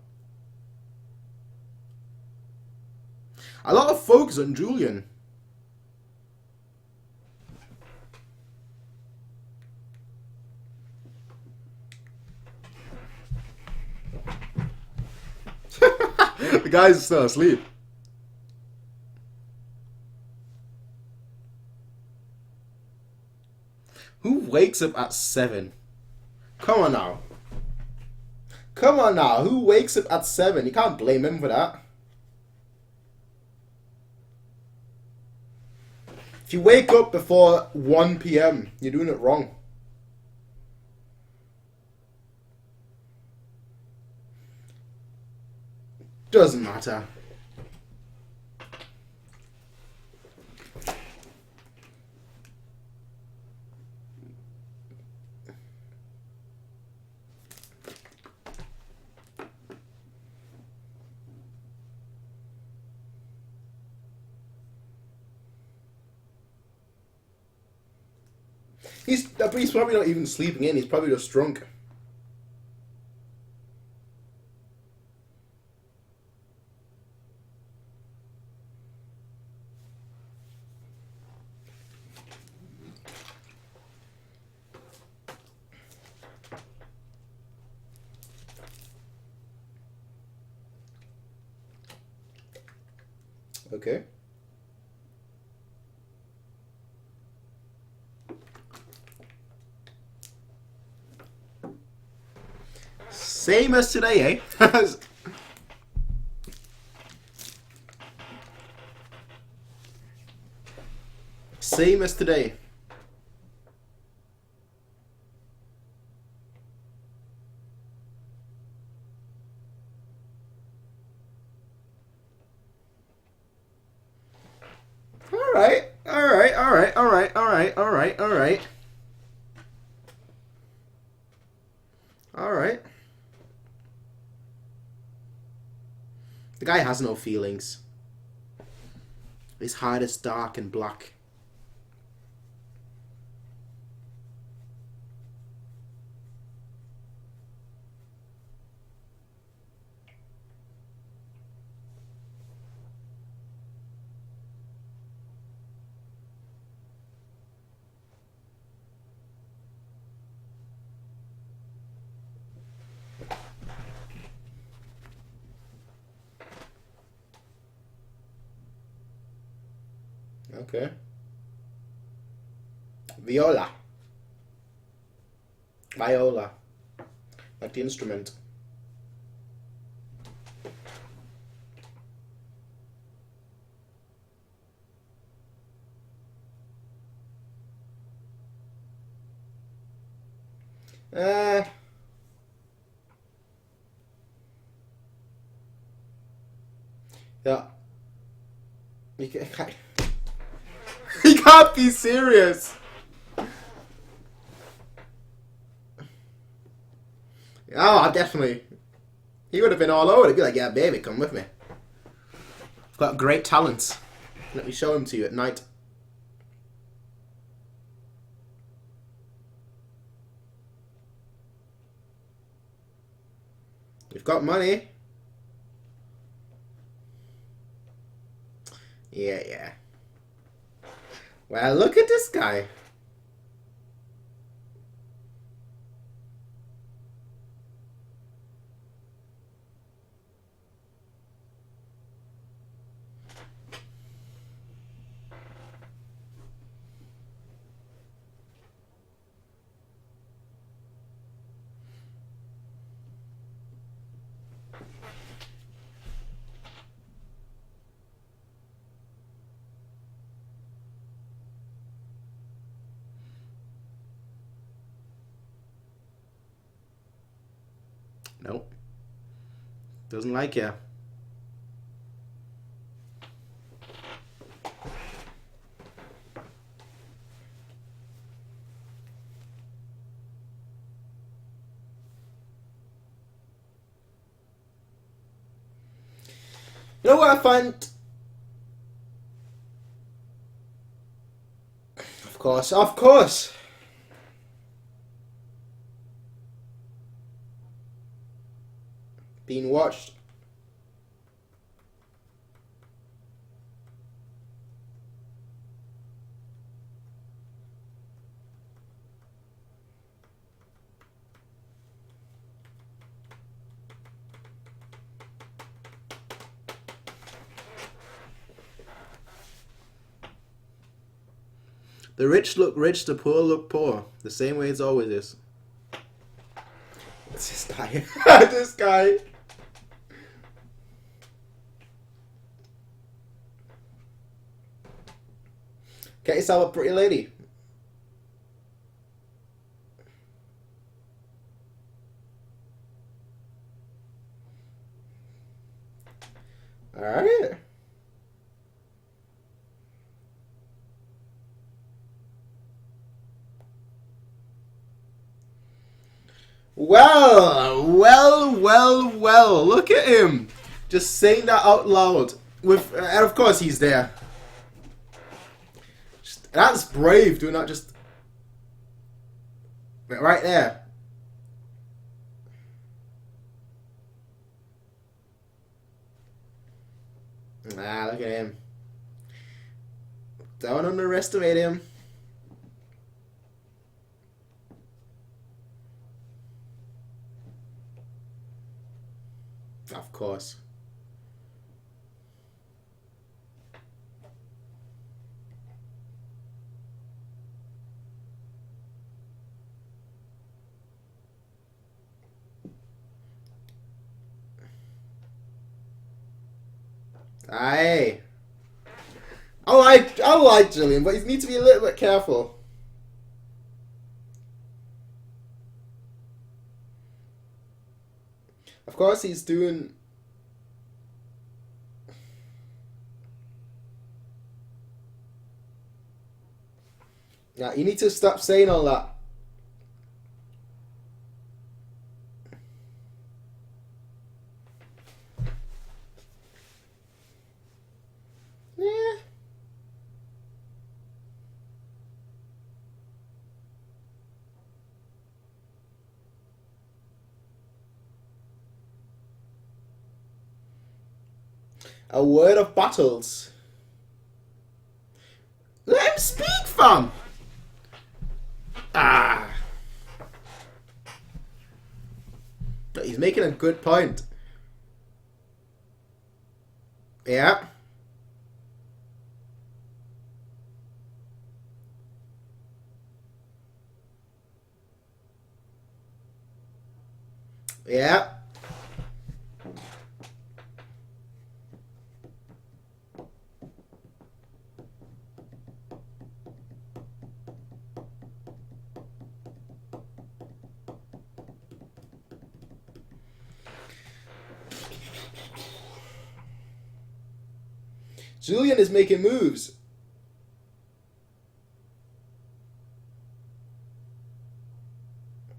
A lot of focus on Julian. The guy's still asleep. Who wakes up at 7? Come on now. Who wakes up at 7? You can't blame him for that. If you wake up before 1 PM, you're doing it wrong. Doesn't matter. He's probably not even sleeping in. He's probably just drunk. Okay. Same as today, eh? Same as today. Alright. Alright, alright, alright, alright, alright, alright. Alright. The guy has no feelings. His heart is dark and black. Okay. Viola. Viola. Like the instrument. Yeah. You can't, you can't be serious. Oh, definitely. He would have been all over. He'd be like, yeah, baby, come with me. I've got great talents. Let me show them to you at night. You've got money. Yeah, yeah. Well, look at this guy. Nope. Doesn't like you. You know what I find? Of course, of course. Being watched. The rich look rich, the poor look poor. The same way it's always is. It's this guy. This guy. Get yourself a pretty lady. Alright. Well. Look at him. Just saying that out loud. And of course he's there. That's brave, doing that just right there. Ah, look at him. Don't underestimate him. Of course. Aye. I like Jillian, but you need to be a little bit careful. Of course he's doing... Now, you need to stop saying all that. Yeah. A word of battles. Let him speak, fam! Ah. But he's making a good point. Yeah. Yeah. Julian is making moves.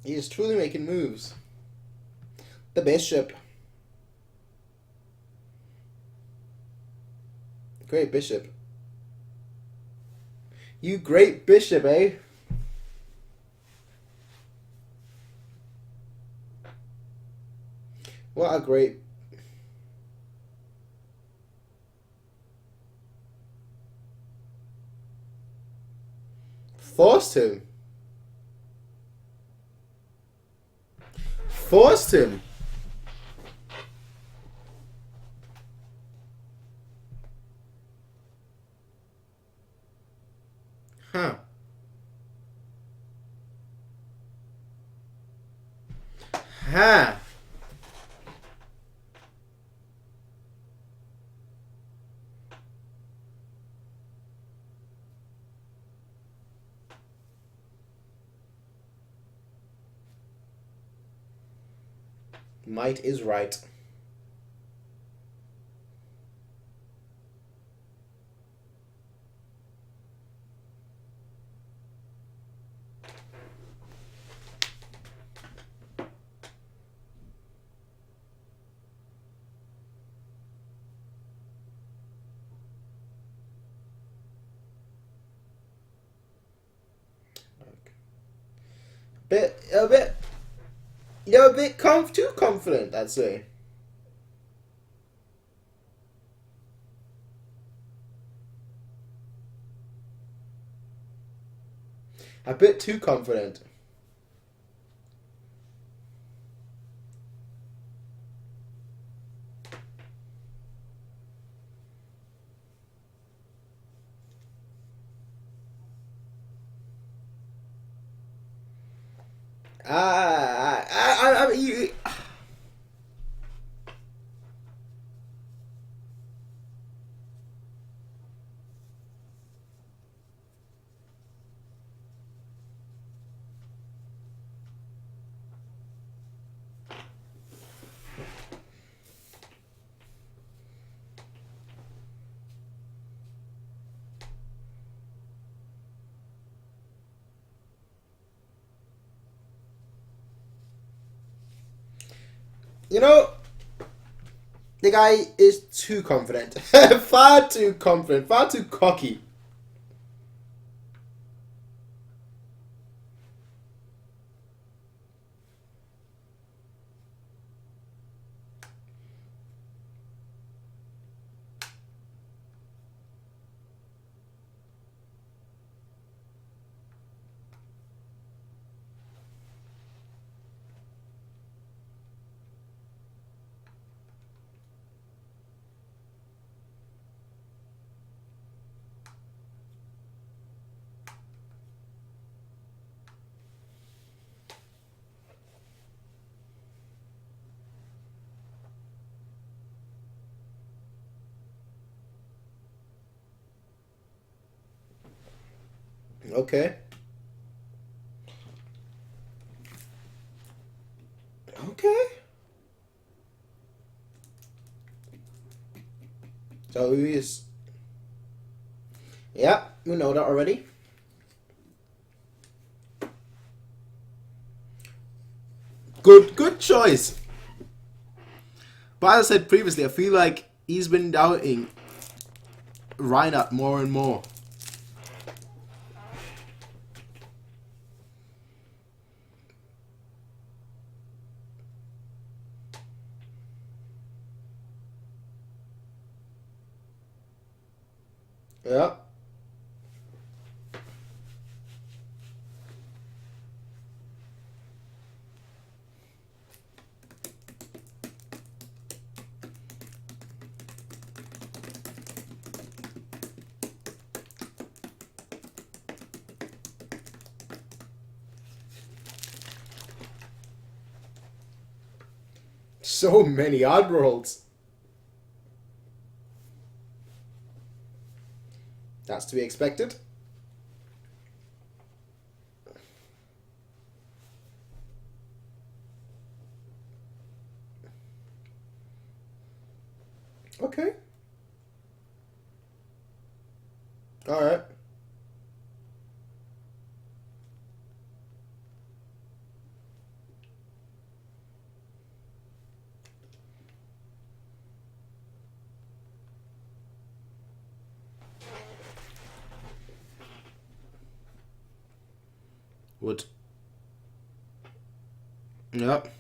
He is truly making moves. The bishop. Great bishop. You great bishop, eh? What a great... Forced him. Forced him. Huh. Huh. Might is right. You're a bit too confident, I'd say. A bit too confident. You... You know, the guy is too confident. Far too confident. Far too cocky. Okay. Okay. So who is... Yeah, we know that already. good choice. But as I said previously, I feel like he's been doubting Reinhard more and more. Yeah. So many odd rolls. That's to be expected. Okay. All right. Would. Yep.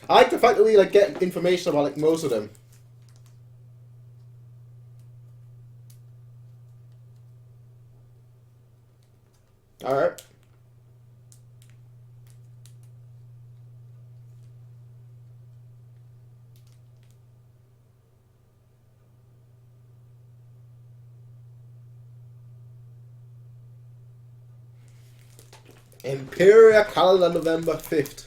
I like the fact that we like get information about like most of them. All right. Imperial calendar November 5th.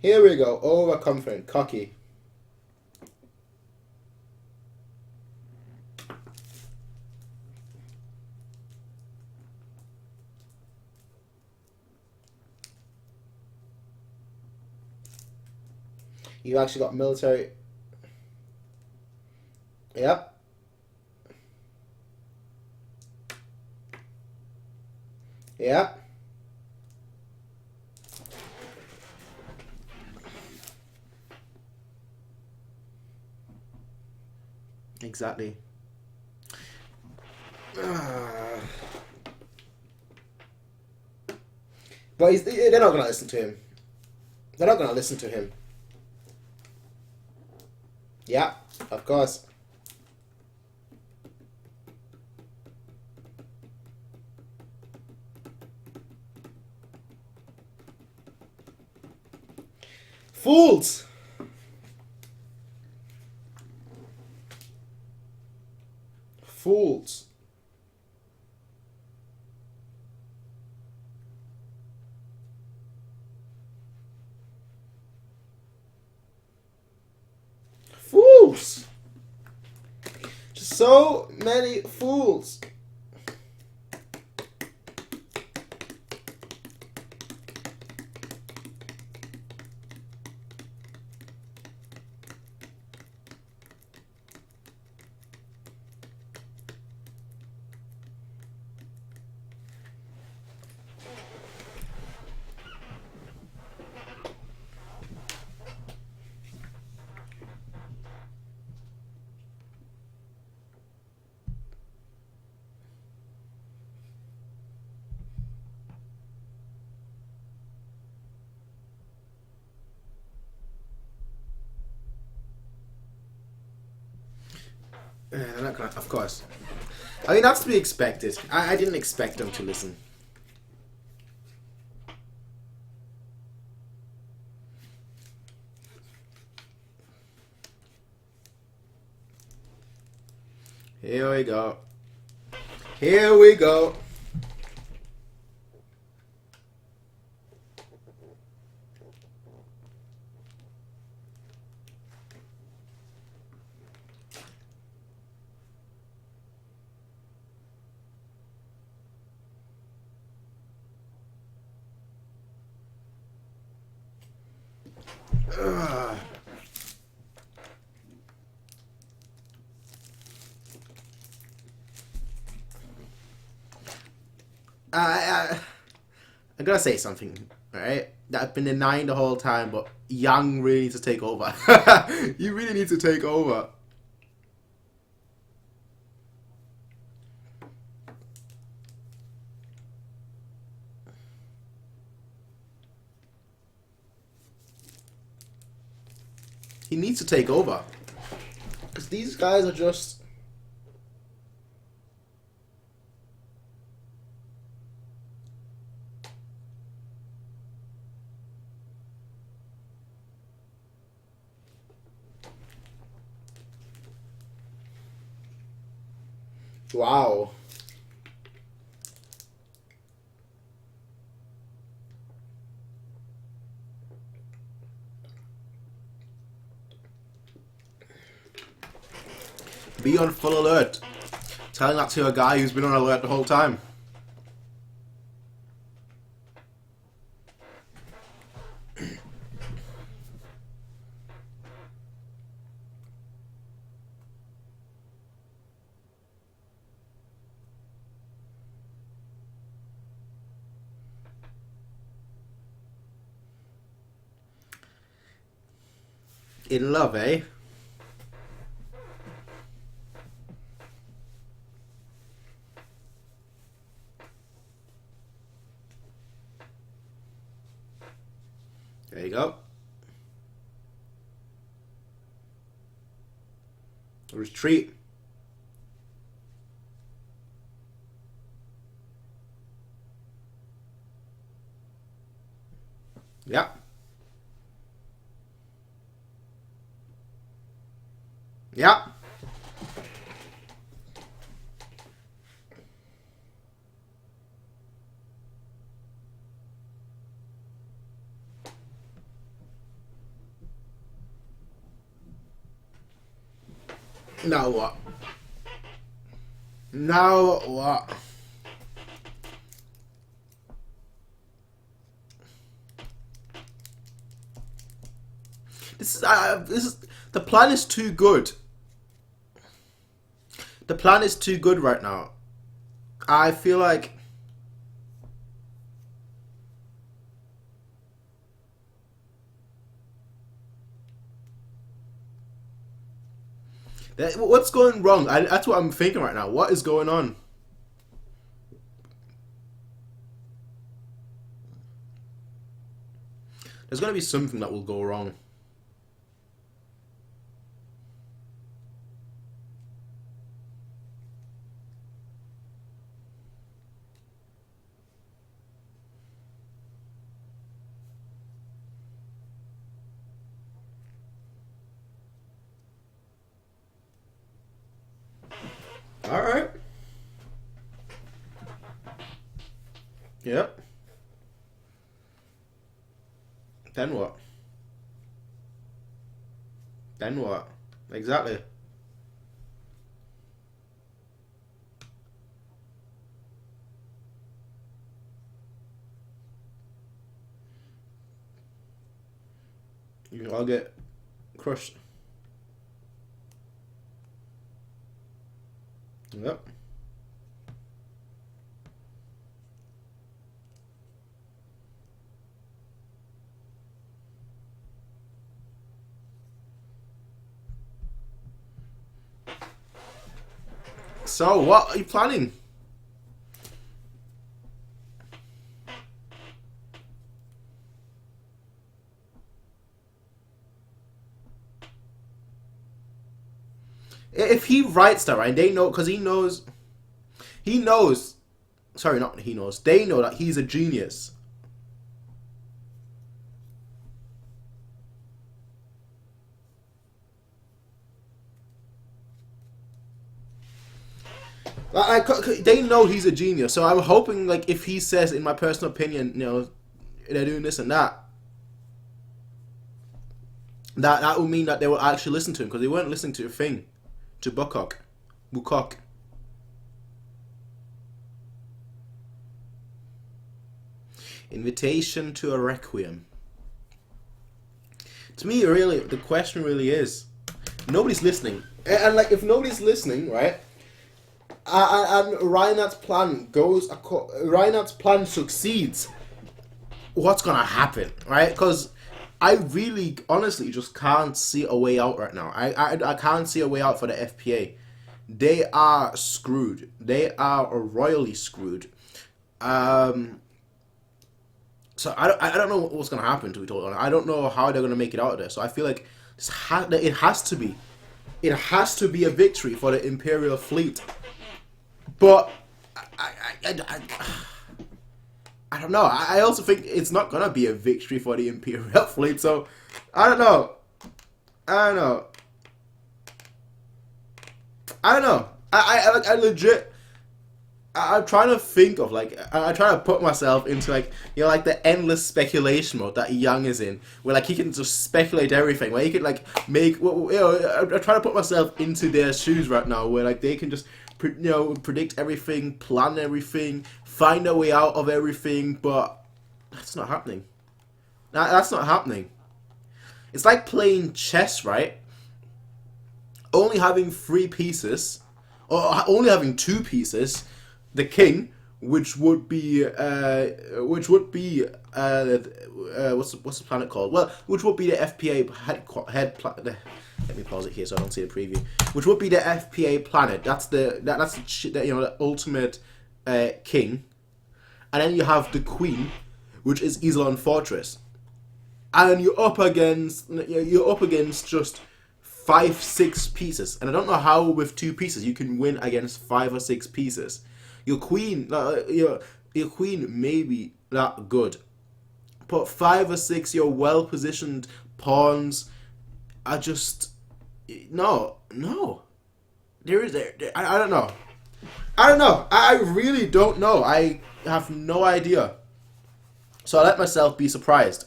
Here we go. Overconfident, cocky. You've actually got military. Yep. Yep. Exactly. But they're not going to listen to him. They're not going to listen to him. Yeah, of course. Fools! Fools. Fools! Just so many fools. They're not gonna, of course. I mean, that's to be expected. I didn't expect them to listen. Here we go. Here we go. Ugh. I'm gonna say something, alright? That I've been denying the whole time, but Yang really needs to take over. You really need to take over. He needs to take over. Because these guys are just... Wow. Be on full alert. Telling that to a guy who's been on alert the whole time. In love, eh? There you go. Retreat. Yeah. Yeah. Now what? Now what? This is the plan is too good. The plan is too good right now. I feel like what's going wrong? That's what I'm thinking right now. What is going on? There's going to be something that will go wrong. All right. Yep. Then what? Then what? Exactly. You can all get crushed. Yep. So, what are you planning? If he writes that, right, they know, because he knows, sorry, not he knows, they know that he's a genius. Like, they know he's a genius, so I'm hoping, like, if he says, in my personal opinion, you know, they're doing this and that, that will mean that they will actually listen to him, because they weren't listening to a thing, to Bukok. Invitation to a Requiem. To me, really, the question really is, nobody's listening. And like, if nobody's listening, right, and Reinhard's plan succeeds, what's gonna happen, right? Because I really, honestly, just can't see a way out right now. I can't see a way out for the FPA. They are screwed. They are royally screwed. So I don't know what's gonna happen, to be totally honest. I don't know how they're gonna make it out of there. So I feel like it has to be a victory for the Imperial fleet. But I don't know. I also think it's not gonna be a victory for the Imperial fleet. So I don't know. I legit. I'm trying to think of, like, I'm trying to put myself into, like, you know, like the endless speculation mode that Yang is in, where like he can just speculate everything, where he can like make, you know, I'm trying to put myself into their shoes right now, where like they can just, you know, predict everything, plan everything, find a way out of everything, but that's not happening. That's not happening. It's like playing chess, right? Only having 3 pieces, or only having 2 pieces. The king, which would be what's the planet called? Well, which would be the FPA let me pause it here so I don't see the preview. Which would be the FPA planet. That's the you know, the ultimate king, and then you have the queen, which is Islon Fortress, and you're up against just 5-6 pieces, and I don't know how with 2 pieces you can win against 5 or 6 pieces. Your queen may be that good, but 5 or 6 your well-positioned pawns are just no. There is I don't know. I really don't know. I have no idea. So I let myself be surprised.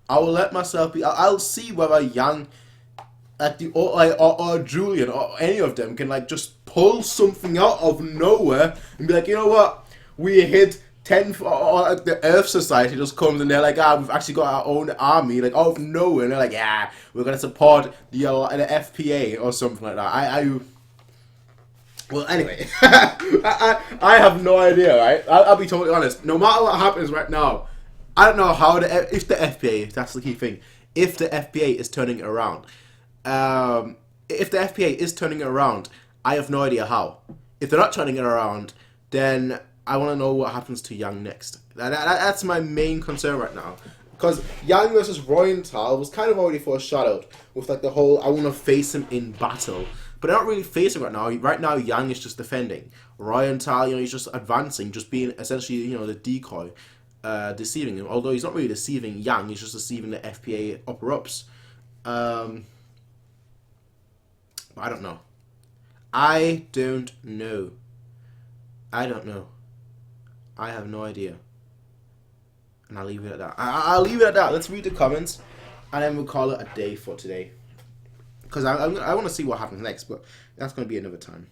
I will let myself be. I'll see whether Yang or Julian or any of them can like just pull something out of nowhere and be like, you know what, we hit 10, or like the Earth Society just comes and they're like, we've actually got our own army, like out of nowhere, and they're like, yeah, we're gonna support the FPA or something like that. Well, anyway, I have no idea, right? I'll be totally honest. No matter what happens right now, I don't know how if the FPA, that's the key thing, if the FPA is turning it around. If the FPA is turning it around, I have no idea how. If they're not turning it around, then I want to know what happens to Yang next. That's my main concern right now. Because Yang versus Reuenthal was kind of already foreshadowed with like the whole, I want to face him in battle. But they're not really facing right now. Right now, Yang is just defending. Reuenthal, you know, he's just advancing, just being essentially, you know, the decoy, deceiving him. Although he's not really deceiving Yang, he's just deceiving the FPA upper-ups. I don't know. I don't know. I have no idea. And I'll leave it at that. I'll leave it at that. Let's read the comments, and then we'll call it a day for today. Because I want to see what happens next, but that's going to be another time.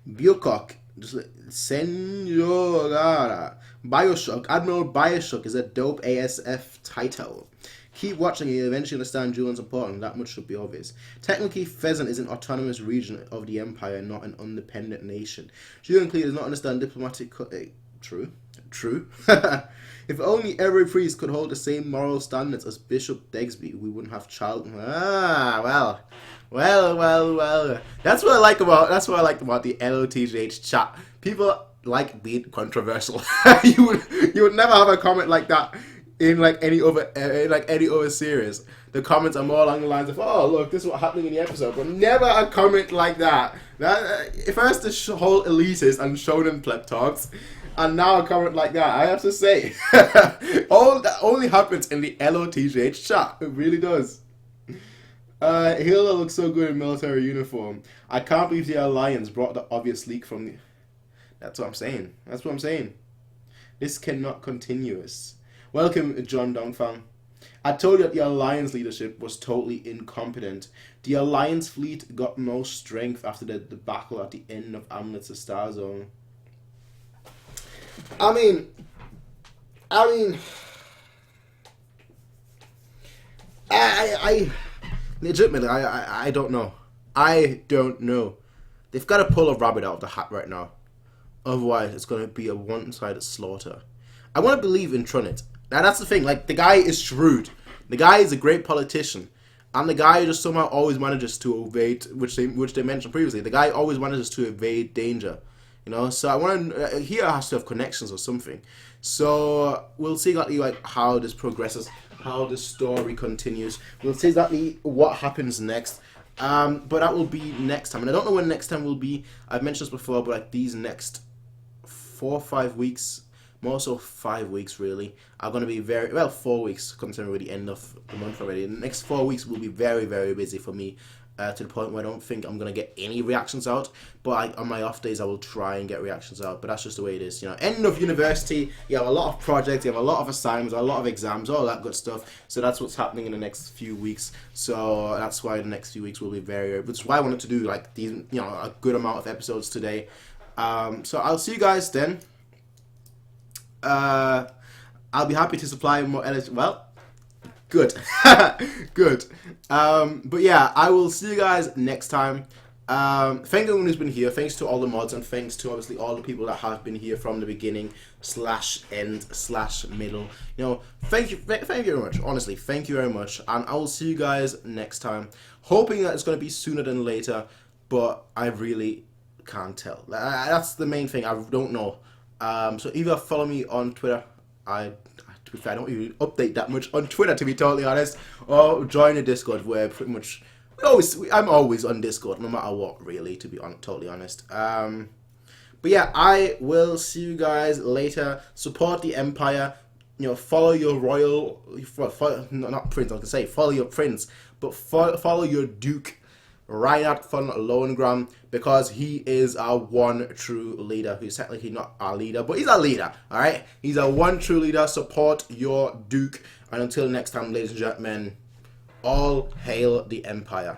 Biokok, just Senora Bioshock, Admiral Bioshock is a dope ASF title. Keep watching and you'll eventually understand Julian's important. That much should be obvious. Technically, Phezzan is an autonomous region of the Empire, not an independent nation. Julian clearly does not understand diplomatic... True. If only every priest could hold the same moral standards as Bishop Degsby, we wouldn't have child... Well. That's what I like about the LOTGH chat. People like being controversial. you would never have a comment like that in any other series. The comments are more along the lines of, oh look, this is what's happening in the episode, but never a comment like that. First the whole elitist and shonen pleb talks, and now a comment like that. I have to say, all that only happens in the LOTGH chat. It really does. Hilda looks so good in military uniform. I can't believe the Alliance brought the obvious leak from the... That's what I'm saying. This cannot continue. Welcome, John Dongfang. I told you that the Alliance leadership was totally incompetent. The Alliance fleet got no strength after the debacle at the end of Amnit's Star Zone. I mean, I legitimately, I don't know. I don't know. They've got to pull a rabbit out of the hat right now. Otherwise, it's going to be a one-sided slaughter. I want to believe in Trunhit. Now, that's the thing. Like, the guy is shrewd. The guy is a great politician. And the guy just somehow always manages to evade, which they mentioned previously. The guy always manages to evade danger. You know, so I want to, he has to have connections or something. So we'll see exactly like how this progresses, how the story continues. We'll see exactly what happens next. But that will be next time. And I don't know when next time will be. I've mentioned this before, but like these next 4 or 5 weeks, more so 5 weeks really, are going to be 4 weeks, considering we're at the end of the month already. The next 4 weeks will be very, very busy for me. To the point where I don't think I'm going to get any reactions out. But on my off days, I will try and get reactions out. But that's just the way it is. You know, end of university, you have a lot of projects, you have a lot of assignments, a lot of exams, all that good stuff. So that's what's happening in the next few weeks. So that's why the next few weeks will be which is why I wanted to do like these, you know, a good amount of episodes today. So I'll see you guys then. I'll be happy to supply more energy. Well, good. Good. But yeah, I will see you guys next time. Thank everyone who's been here. Thanks to all the mods, and thanks to obviously all the people that have been here from the beginning / end / middle. You know, thank you very much. Honestly, thank you very much. And I will see you guys next time. Hoping that it's going to be sooner than later, but I really can't tell. That's the main thing. I don't know. So either follow me on Twitter. To be fair, I don't even update that much on Twitter, to be totally honest, or join the Discord, where pretty much I'm always on Discord, no matter what, really, to be totally honest. But yeah, I will see you guys later. Support the Empire. You know, follow your royal, not prince. I was gonna say follow your prince, but follow your Duke Reinhard von Lohengrin, because he is our one true leader. He's technically not our leader, but he's our leader, alright? He's our one true leader. Support your Duke. And until next time, ladies and gentlemen, all hail the Empire.